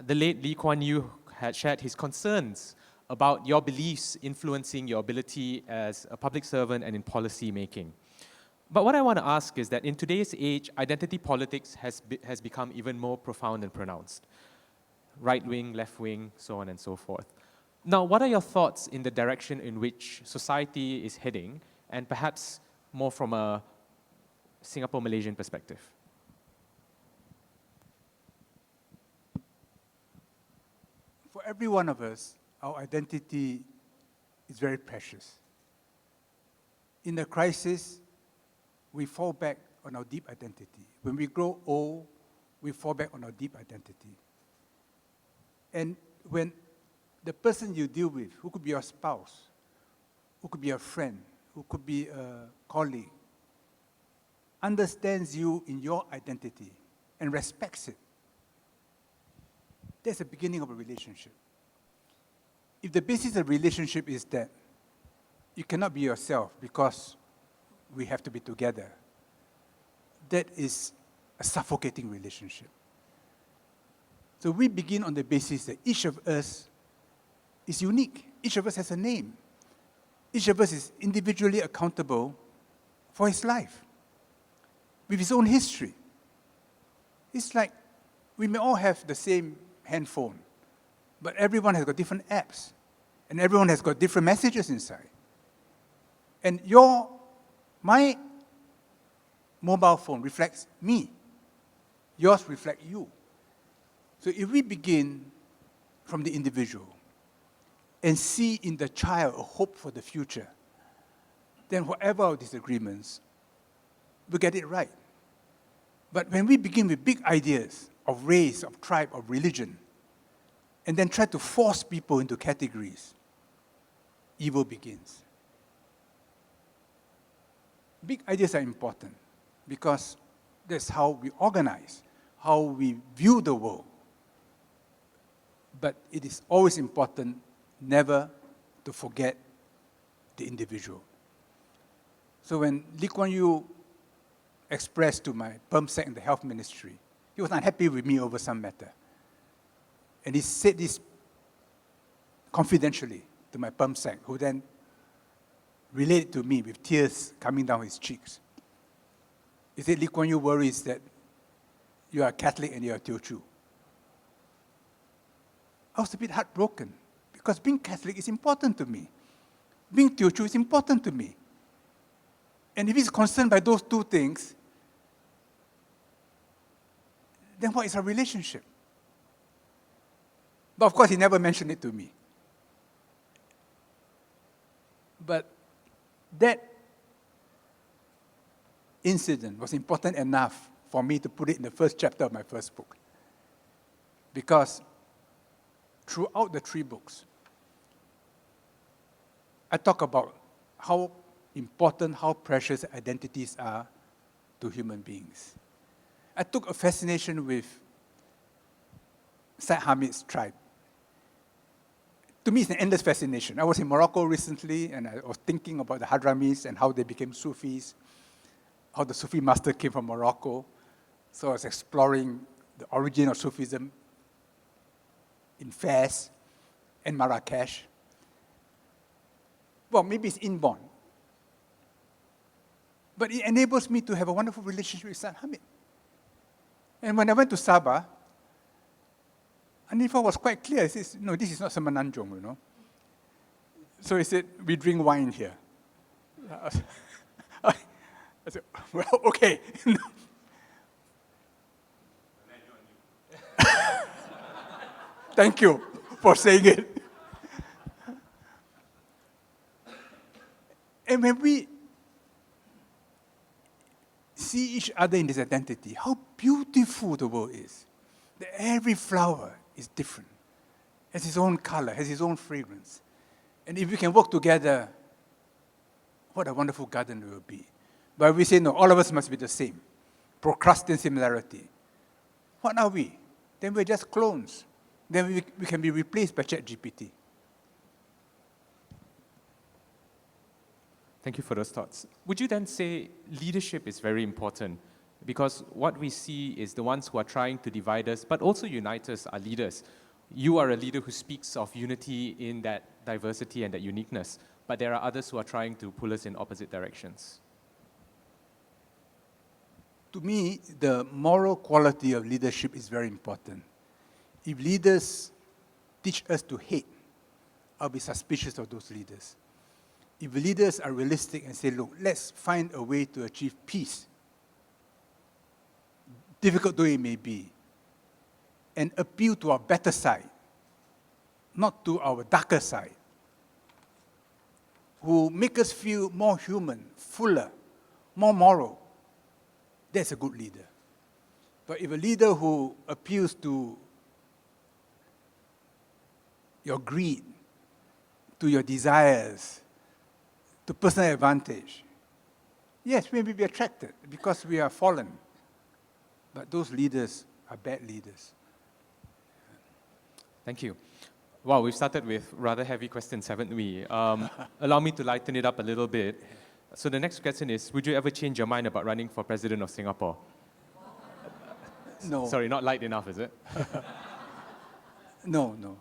the late Lee Kuan Yew had shared his concerns about your beliefs influencing your ability as a public servant and in policy making. But what I want to ask is that in today's age, identity politics has become even more profound and pronounced. Right wing, left wing, so on and so forth. Now, what are your thoughts in the direction in which society is heading, and perhaps more from a Singapore-Malaysian perspective? For every one of us, our identity is very precious. In a crisis, we fall back on our deep identity. When we grow old, we fall back on our deep identity. And when the person you deal with, who could be your spouse, who could be a friend, who could be a colleague, understands you in your identity and respects it, that's the beginning of a relationship. If the basis of a relationship is that you cannot be yourself because we have to be together, that is a suffocating relationship. So we begin on the basis that each of us is unique. Each of us has a name. Each of us is individually accountable for his life, with his own history. It's like we may all have the same handphone, but everyone has got different apps, and everyone has got different messages inside. And my mobile phone reflects me. Yours reflects you. So if we begin from the individual and see in the child a hope for the future, then whatever our disagreements, we'll get it right. But when we begin with big ideas of race, of tribe, of religion, and then try to force people into categories, evil begins. Big ideas are important because that's how we organize, how we view the world. But it is always important never to forget the individual. So when Lee Kuan Yew expressed to my perm sec in the health ministry, he was unhappy with me over some matter. And he said this confidentially to my perm sec, who then relayed to me with tears coming down his cheeks. He said, Lee Kuan Yew worries that you are Catholic and you are Teochew. I was a bit heartbroken because being Catholic is important to me. Being Teochew is important to me. And if he's concerned by those two things, then what is our relationship? But of course, he never mentioned it to me. But that incident was important enough for me to put it in the first chapter of my first book. Because throughout the 3 books, I talk about how important, how precious identities are to human beings. I took a fascination with Said Hamid's tribe. To me, it's an endless fascination. I was in Morocco recently, and I was thinking about the Hadramis and how they became Sufis, how the Sufi master came from Morocco. So I was exploring the origin of Sufism in Fez and Marrakesh. Well, maybe it's inborn. But it enables me to have a wonderful relationship with Said Hamid. And when I went to Sabah, Anifah was quite clear. He says, no, this is not Semenanjung, you know. So he said, we drink wine here. I said, well, okay. Thank you for saying it. And when we see each other in this identity, how beautiful the world is. That every flower is different, has its own color, has its own fragrance. And if we can work together, what a wonderful garden it will be. But we say, no, all of us must be the same. Procrastinate similarity. What are we? Then we're just clones. Then we can be replaced by ChatGPT. Thank you for those thoughts. Would you then say leadership is very important? Because what we see is the ones who are trying to divide us, but also unite us, are leaders. You are a leader who speaks of unity in that diversity and that uniqueness, but there are others who are trying to pull us in opposite directions. To me, the moral quality of leadership is very important. If leaders teach us to hate, I'll be suspicious of those leaders. If leaders are realistic and say, look, let's find a way to achieve peace, difficult though it may be, and appeal to our better side, not to our darker side, who make us feel more human, fuller, more moral, that's a good leader. But if a leader who appeals to your greed, to your desires, to personal advantage, yes, we may be attracted because we are fallen. But those leaders are bad leaders. Thank you. Wow, we've started with rather heavy questions, haven't we? Allow me to lighten it up a little bit. So the next question is, would you ever change your mind about running for president of Singapore? No. Sorry, not light enough, is it? No.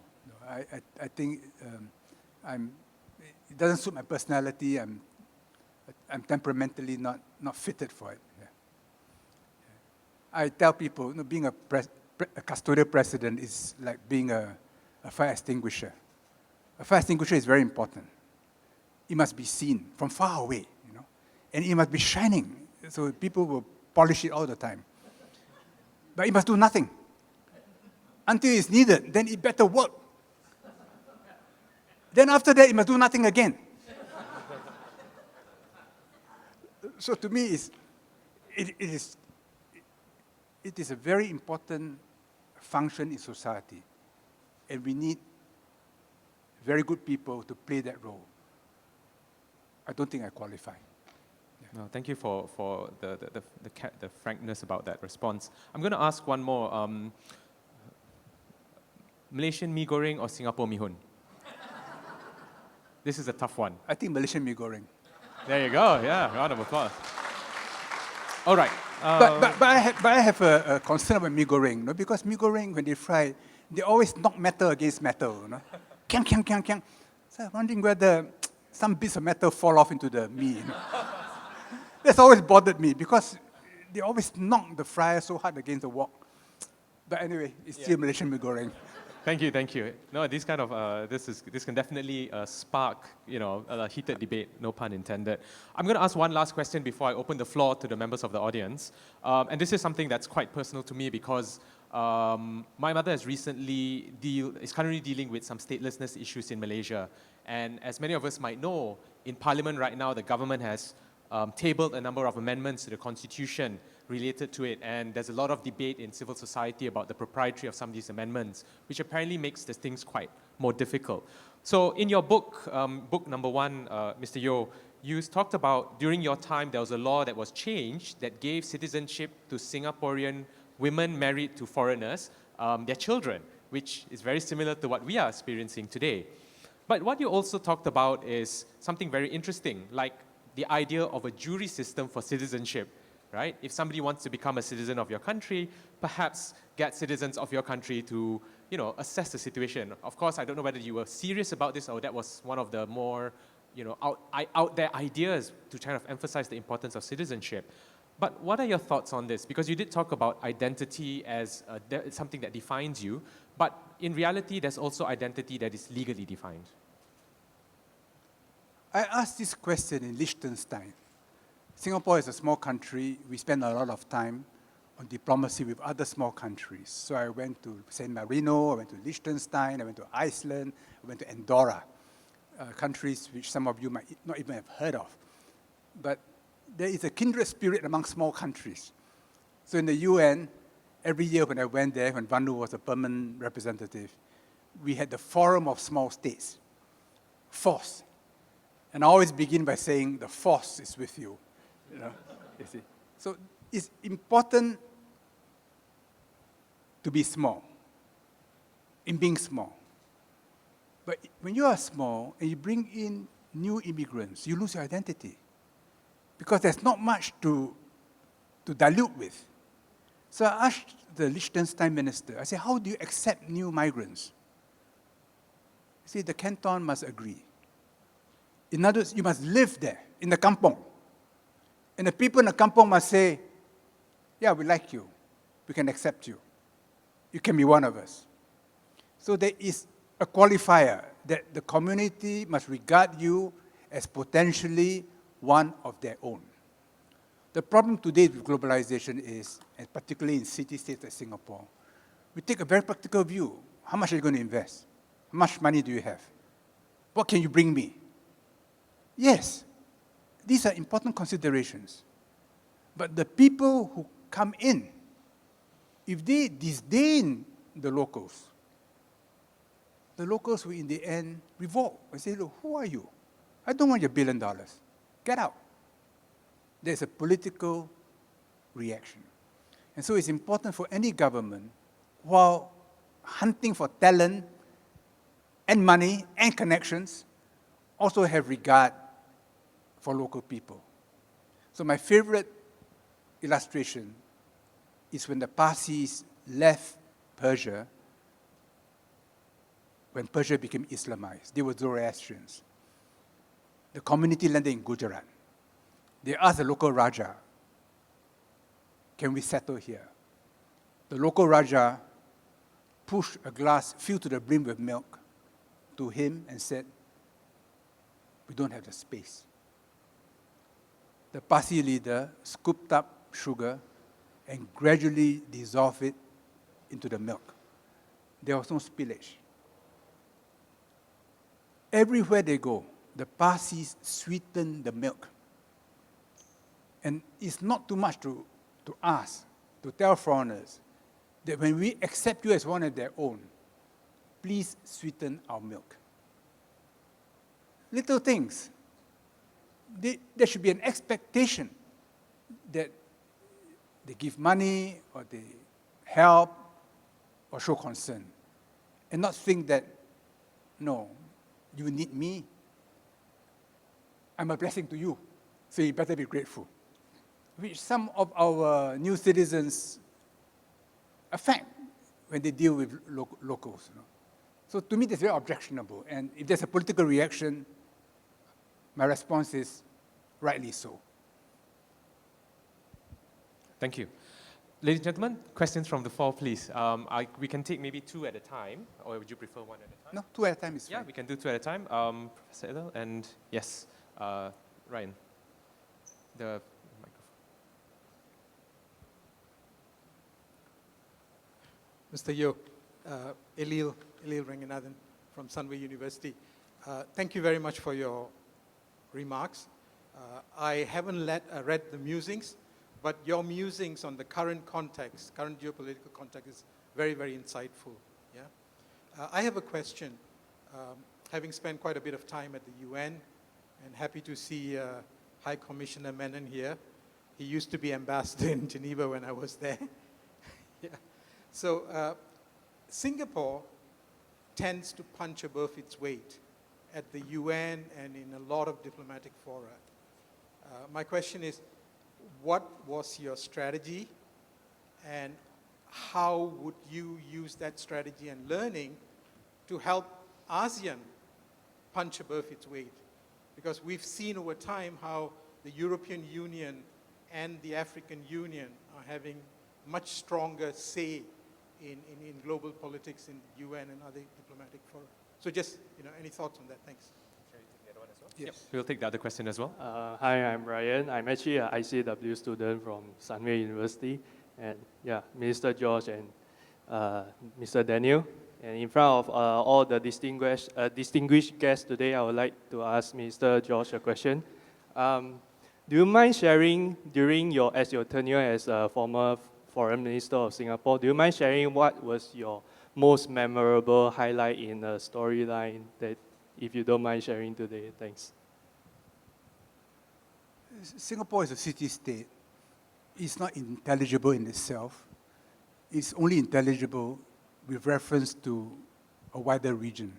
I think it doesn't suit my personality. I'm temperamentally not fitted for it. Yeah. I tell people, being a custodial president is like being a fire extinguisher. A fire extinguisher is very important. It must be seen from far away, and it must be shining, so people will polish it all the time. But it must do nothing until it's needed. Then it better work. Then after that, it must do nothing again. So to me, it is a very important function in society, and we need very good people to play that role. I don't think I qualify. Yeah. No, thank you for the frankness about that response. I'm going to ask one more. Malaysian mee goreng or Singapore mee hoon? This is a tough one. I think Malaysian mee goreng. There you go. Yeah, round of applause. All right. But I have a concern about mee goreng, you know, because mee goreng, when they fry, they always knock metal against metal, you know. Kiang, kiang, kiang, kiang. So I'm wondering whether some bits of metal fall off into the mee. You know. That's always bothered me because they always knock the fryer so hard against the wok. But anyway, it's still Malaysian mee goreng. Thank you, thank you. No, these kind of this can definitely spark a heated debate. No pun intended. I'm going to ask one last question before I open the floor to the members of the audience, and this is something that's quite personal to me because my mother has is currently dealing with some statelessness issues in Malaysia, and as many of us might know, in Parliament right now, the government has tabled a number of amendments to the Constitution related to it, and there's a lot of debate in civil society about the propriety of some of these amendments, which apparently makes the things quite more difficult. So in your book, book number 1, Mr. Yeo, you talked about during your time there was a law that was changed that gave citizenship to Singaporean women married to foreigners, their children, which is very similar to what we are experiencing today. But what you also talked about is something very interesting, like the idea of a jury system for citizenship, right? If somebody wants to become a citizen of your country, perhaps get citizens of your country to, assess the situation. Of course, I don't know whether you were serious about this or that was one of the more, out there ideas to kind of emphasize the importance of citizenship. But what are your thoughts on this? Because you did talk about identity as something that defines you, but in reality, there's also identity that is legally defined. I asked this question in Liechtenstein. Singapore is a small country. We spend a lot of time on diplomacy with other small countries. So I went to San Marino, I went to Liechtenstein, I went to Iceland, I went to Andorra, countries which some of you might not even have heard of. But there is a kindred spirit among small countries. So in the UN, every year when I went there, when Vanu was a permanent representative, we had the Forum of Small States, FOSS. And I always begin by saying, the force is with you. You see. So it's important to be small, in being small. But when you are small and you bring in new immigrants, you lose your identity. Because there's not much to dilute with. So I asked the Liechtenstein minister, I said, how do you accept new migrants? He said, the canton must agree. In other words, you must live there, in the kampong. And the people in the kampong must say, yeah, we like you. We can accept you. You can be one of us. So there is a qualifier that the community must regard you as potentially one of their own. The problem today with globalization is, and particularly in city-states like Singapore, we take a very practical view. How much are you going to invest? How much money do you have? What can you bring me? Yes, these are important considerations. But the people who come in, if they disdain the locals will in the end revolt and say, look, who are you? I don't want your $1 billion. Get out. There's a political reaction. And so it's important for any government, while hunting for talent and money and connections, also have regard for local people. So my favorite illustration is when the Parsis left Persia, when Persia became Islamized. They were Zoroastrians. The community landed in Gujarat. They asked the local Raja, can we settle here? The local Raja pushed a glass filled to the brim with milk to him and said, we don't have the space. The Parsi leader scooped up sugar and gradually dissolved it into the milk. There was no spillage. Everywhere they go, the Parsis sweeten the milk. And it's not too much to ask, to tell foreigners, that when we accept you as one of their own, please sweeten our milk. Little things. There should be an expectation that they give money or they help or show concern. And not think that, no, you need me, I'm a blessing to you, so you better be grateful. Which some of our new citizens affect when they deal with locals. So to me, that's very objectionable. And if there's a political reaction, my response is rightly so. Thank you. Ladies and gentlemen, questions from the floor, please. We can take maybe two at a time, or would you prefer one at a time? No, two at a time is fine. Yeah, we can do two at a time. Professor Edel, and yes, Ryan. The microphone. Mr. Yeo, Elil Ranganathan from Sunway University. Thank you very much for your remarks. I haven't read the musings, but your musings on the current context, current geopolitical context is very, very insightful. Yeah? I have a question. Having spent quite a bit of time at the UN, and happy to see High Commissioner Menon here. He used to be ambassador in Geneva when I was there. Yeah. So Singapore tends to punch above its weight at the UN and in a lot of diplomatic fora. My question is, what was your strategy, and how would you use that strategy and learning to help ASEAN punch above its weight? Because we've seen over time how the European Union and the African Union are having much stronger say in global politics in the UN and other diplomatic fora. So just, any thoughts on that? Thanks. Shall we take the other one as well? Yes. Yep. We'll take the other question as well. Hi, I'm Ryan. I'm actually an ICW student from Sunway University. And yeah, Minister George and Mr. Daniel. And in front of all the distinguished guests today, I would like to ask Mr. George a question. Do you mind sharing, as your tenure as a former Foreign Minister of Singapore, do you mind sharing what was your most memorable highlight in a storyline that, if you don't mind sharing today? Thanks. Singapore is a city-state. It's not intelligible in itself. It's only intelligible with reference to a wider region.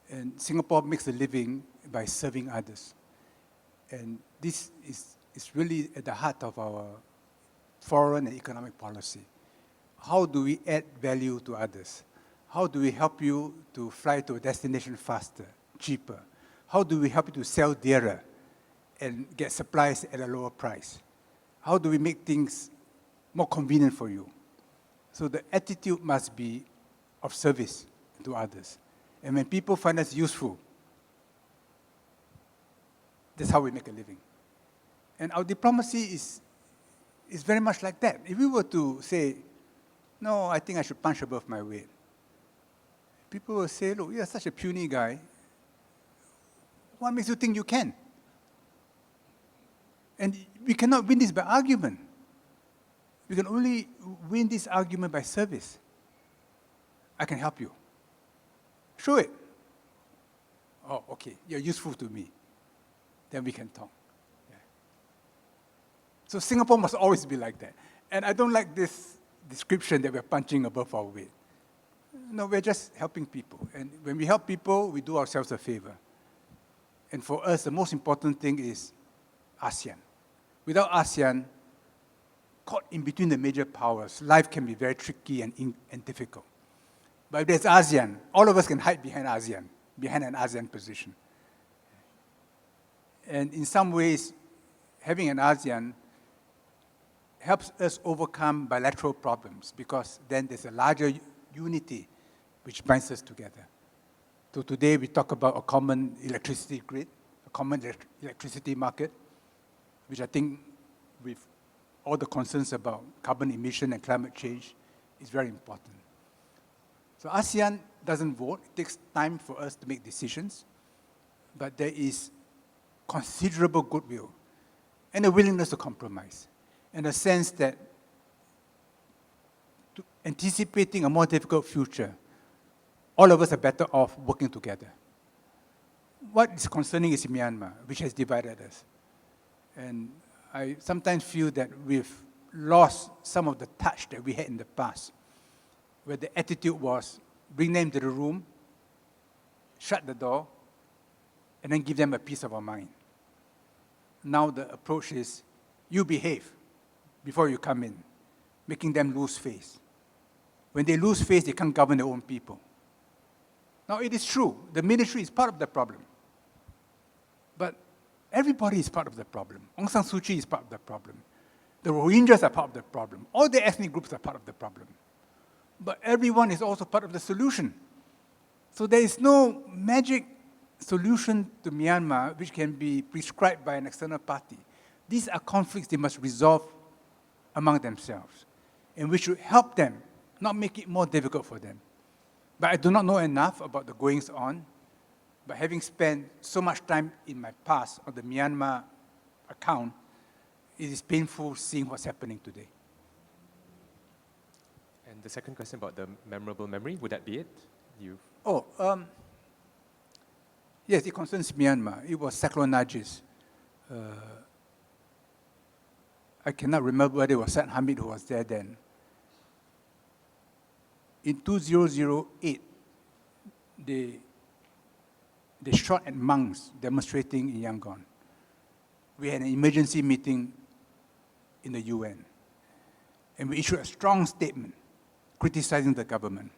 And Singapore makes a living by serving others. And this is really at the heart of our foreign and economic policy. How do we add value to others? How do we help you to fly to a destination faster, cheaper? How do we help you to sell dearer and get supplies at a lower price? How do we make things more convenient for you? So the attitude must be of service to others. And when people find us useful, that's how we make a living. And our diplomacy is very much like that. If we were to say, no, I think I should punch above my weight, people will say, look, you're such a puny guy. What makes you think you can? And we cannot win this by argument. We can only win this argument by service. I can help you. Show it. Oh, okay, you're useful to me. Then we can talk. Yeah. So Singapore must always be like that. And I don't like this description that we're punching above our weight. No, we're just helping people. And when we help people, we do ourselves a favor. And for us, the most important thing is ASEAN. Without ASEAN, caught in between the major powers, life can be very tricky and difficult. But if there's ASEAN, all of us can hide behind ASEAN, behind an ASEAN position. And in some ways, having an ASEAN helps us overcome bilateral problems, because then there's a larger unity which binds us together. So today we talk about a common electricity grid, a common electricity market, which I think with all the concerns about carbon emission and climate change is very important. So ASEAN doesn't vote. It takes time for us to make decisions, but there is considerable goodwill and a willingness to compromise, and a sense that anticipating a more difficult future, all of us are better off working together. What is concerning is Myanmar, which has divided us. And I sometimes feel that we've lost some of the touch that we had in the past, where the attitude was bring them to the room, shut the door, and then give them a piece of our mind. now the approach is, you behave before you come in, making them lose face. When they lose face, they can't govern their own people. Now, it is true, the military is part of the problem. But everybody is part of the problem. Aung San Suu Kyi is part of the problem. The Rohingyas are part of the problem. All the ethnic groups are part of the problem. But everyone is also part of the solution. So there is no magic solution to Myanmar which can be prescribed by an external party. These are conflicts they must resolve among themselves. And we should help them, not make it more difficult for them. But I do not know enough about the goings on. But having spent so much time in my past on the Myanmar account, it is painful seeing what's happening today. And the second question about the memorable memory, would that be it? Yes, it concerns Myanmar. It was Cyclone Nargis. I cannot remember whether it was Said Hamid who was there then. In 2008, they shot at monks demonstrating in Yangon. We had an emergency meeting in the UN, and we issued a strong statement criticizing the government.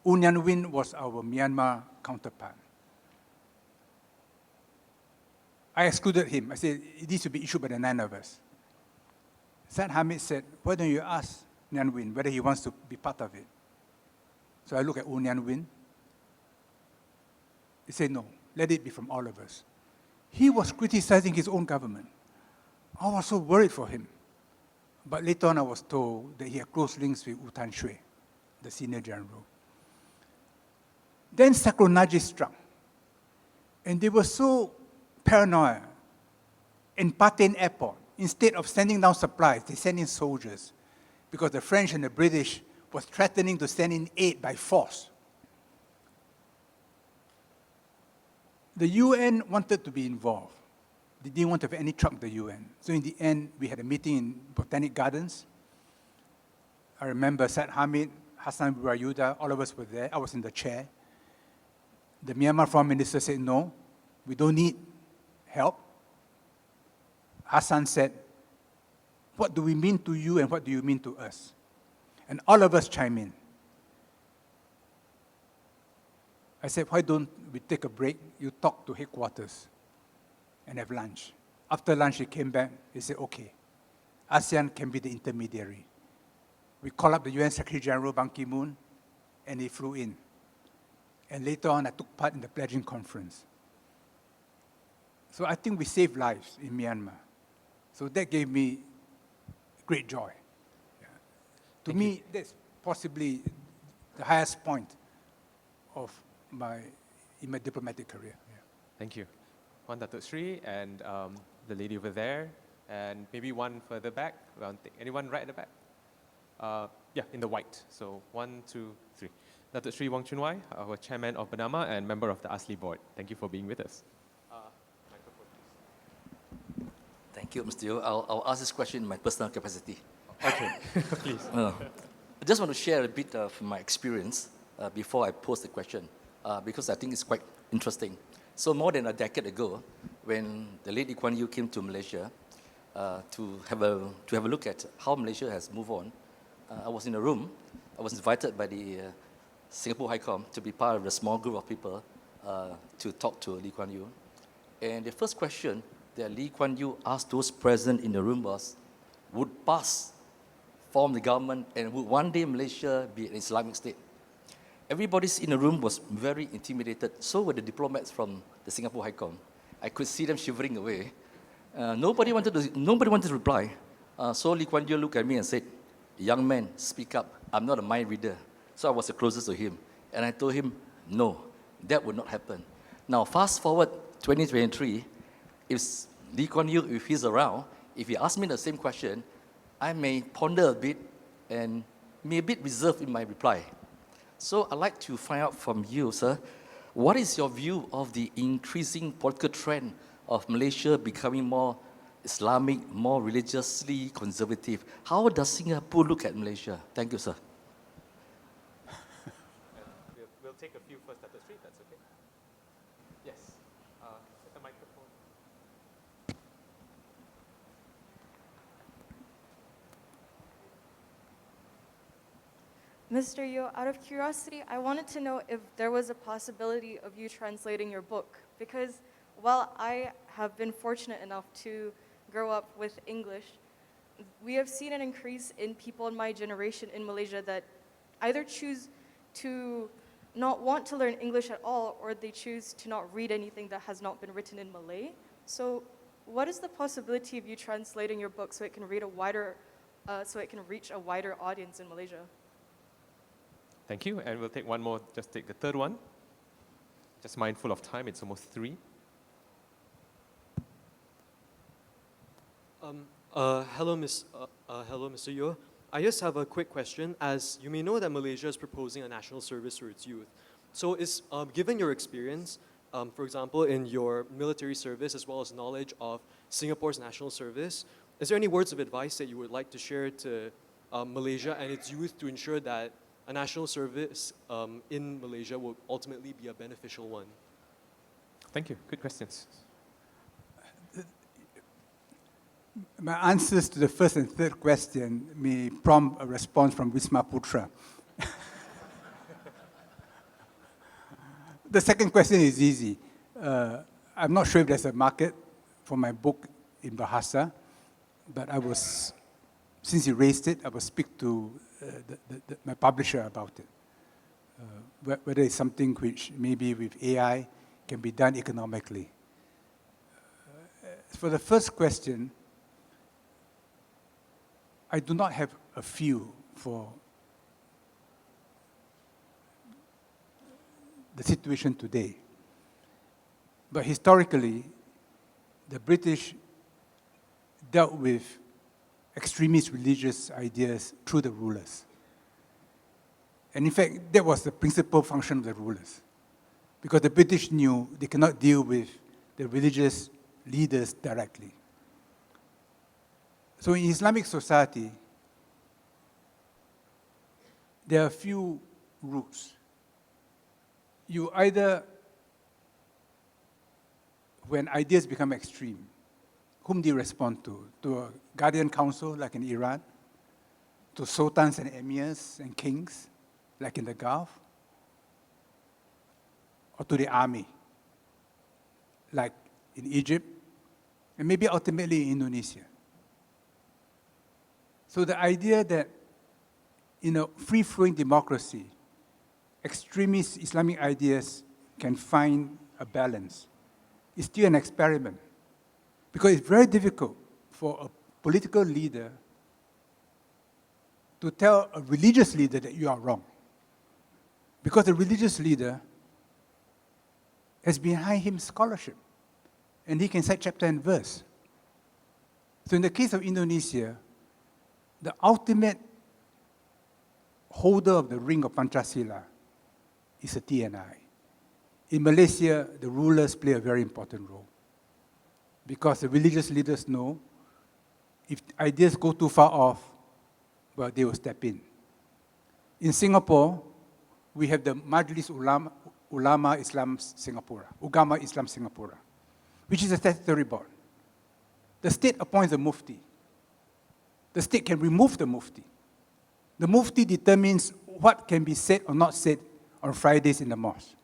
U Nhan Win was our Myanmar counterpart. I excluded him. I said, it needs to be issued by the 9 of us. Said Hamid said, why don't you ask Nhan Win whether he wants to be part of it? So I looked at U Nhan Win. He said, no, let it be from all of us. He was criticizing his own government. I was so worried for him. But later on, I was told that he had close links with U Tan Shui, the senior general. Then Cyclone Nargis struck. And they were so paranoid. In Patin Airport, instead of sending down supplies, they sent in soldiers because the French and the British was threatening to send in aid by force. The UN wanted to be involved. They didn't want to have any trouble with the UN. So in the end, we had a meeting in Botanic Gardens. I remember Said Hamid, Hassan Burayuda, all of us were there. I was in the chair. The Myanmar Foreign Minister said, no, we don't need help. Hassan said, what do we mean to you and what do you mean to us? And all of us chime in. I said, why don't we take a break? You talk to headquarters and have lunch. After lunch, he came back. He said, okay, ASEAN can be the intermediary. We called up the UN Secretary General Ban Ki-moon, and he flew in. And later on, I took part in the pledging conference. So I think we saved lives in Myanmar. So that gave me great joy. Yeah. To me, that's possibly the highest point in my diplomatic career. Yeah. Thank you. One Datuk Sri and the lady over there, and maybe one further back. Anyone right at the back? Yeah, in the white. So 1, 2, 3. Datuk Sri Wong Chun Wai, our chairman of Bernama and member of the ASLI board. Thank you for being with us. Microphone, please. Thank you, Mr. Yeo. I'll ask this question in my personal capacity. Okay, please. I just want to share a bit of my experience before I pose the question, because I think it's quite interesting. So more than a decade ago, when the late Lee Kuan Yew came to Malaysia to have a look at how Malaysia has moved on, I was in a room. I was invited by the Singapore High Com to be part of a small group of people to talk to Lee Kuan Yew. And the first question that Lee Kuan Yew asked those present in the room was, would PAS form the government and would one day Malaysia be an Islamic state? Everybody in the room was very intimidated. So were the diplomats from the Singapore High Com. I could see them shivering away. Nobody wanted to reply. So Lee Kuan Yew looked at me and said, young man, speak up. I'm not a mind reader. So I was the closest to him. And I told him, no, that would not happen. Now, fast forward 2023, if Lee Kuan Yew, if he's around, if he asks me the same question, I may ponder a bit and be a bit reserved in my reply. So I'd like to find out from you, sir, what is your view of the increasing political trend of Malaysia becoming more Islamic, more religiously conservative? How does Singapore look at Malaysia? Thank you, sir. We'll take a few first at the street, that's okay? Yes. The microphone. Mr. Yo, out of curiosity, I wanted to know if there was a possibility of you translating your book, because while I have been fortunate enough to grow up with English, we have seen an increase in people in my generation in Malaysia that either choose to not want to learn English at all, or they choose to not read anything that has not been written in Malay. So what is the possibility of you translating your book so it can reach a wider audience in Malaysia? Thank you, and we'll take one more, just take the third one. Just mindful of time, it's almost 3. Hello, Mr. Yeo. I just have a quick question. As you may know that Malaysia is proposing a national service for its youth. So given your experience, for example, in your military service as well as knowledge of Singapore's national service, is there any words of advice that you would like to share to Malaysia and its youth to ensure that a national service in Malaysia will ultimately be a beneficial one? Thank you, good questions. My answers to the first and third question may prompt a response from Wisma Putra. The second question is easy. I'm not sure if there's a market for my book in Bahasa, but since you raised it, I will speak to my publisher about it. Whether it's something which maybe with AI can be done economically. For the first question, I do not have a feel for the situation today. But historically, the British dealt with extremist religious ideas through the rulers. And in fact, that was the principal function of the rulers. Because the British knew they cannot deal with the religious leaders directly. So in Islamic society, there are a few routes. You either, when ideas become extreme, whom do you respond to? To a guardian council, like in Iran? To sultans and emirs and kings, like in the Gulf? Or to the army, like in Egypt? And maybe ultimately in Indonesia. So the idea that in a free-flowing democracy, extremist Islamic ideas can find a balance is still an experiment. Because it's very difficult for a political leader to tell a religious leader that you are wrong. Because the religious leader has behind him scholarship, and he can cite chapter and verse. So in the case of Indonesia, the ultimate holder of the ring of Pancasila is a TNI. In Malaysia, the rulers play a very important role because the religious leaders know if ideas go too far off, well, they will step in. In Singapore, we have the Majlis Ulama Islam Singapura, Ugama Islam Singapura, which is a statutory board. The state appoints the mufti. The state can remove the mufti. The mufti determines what can be said or not said on Fridays in the mosque.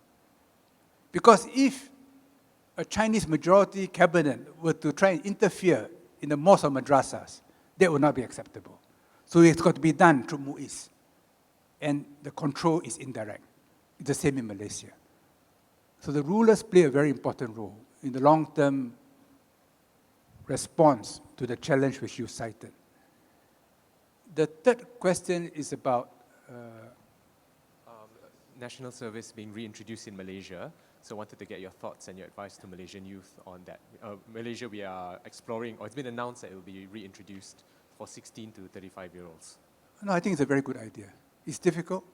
Because if a Chinese majority cabinet were to try and interfere in the mosque or madrasas, that would not be acceptable. So it's got to be done through MUIS. And the control is indirect. It's the same in Malaysia. So the rulers play a very important role in the long-term response to the challenge which you cited. The third question is about national service being reintroduced in Malaysia. So I wanted to get your thoughts and your advice to Malaysian youth on that. Malaysia, we are exploring, or it's been announced that it will be reintroduced for 16 to 35-year-olds. No, I think it's a very good idea. It's difficult.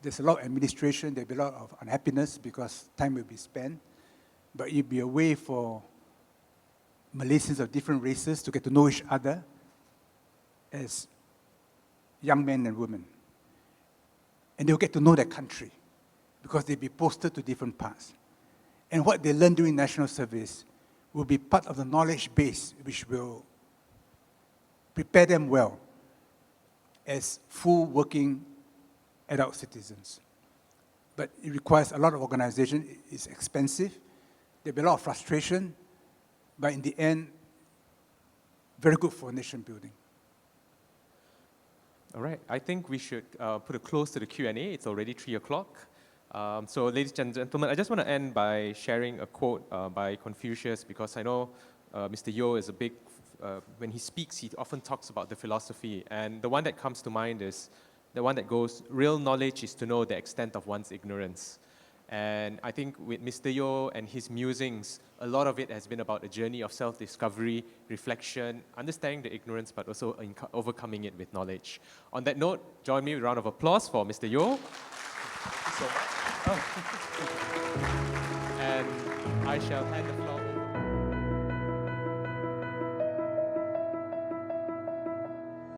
There's a lot of administration. There'll be a lot of unhappiness because time will be spent. But it'll be a way for Malaysians of different races to get to know each other as young men and women. And they'll get to know their country because they'll be posted to different parts. And what they learn during national service will be part of the knowledge base which will prepare them well as full working adult citizens. But it requires a lot of organization. It's expensive. There'll be a lot of frustration, but in the end, very good for nation building. All right, I think we should put a close to the Q&A. It's already 3 o'clock. So ladies and gentlemen, I just want to end by sharing a quote by Confucius, because I know Mr. Yeo is a big, when he speaks, he often talks about the philosophy. And the one that comes to mind is the one that goes, real knowledge is to know the extent of one's ignorance. And I think with Mr. Yeo and his musings, a lot of it has been about a journey of self-discovery, reflection, understanding the ignorance, but also overcoming it with knowledge. On that note, join me with a round of applause for Mr. Yeo. Thank you so much. And I shall hand the floor.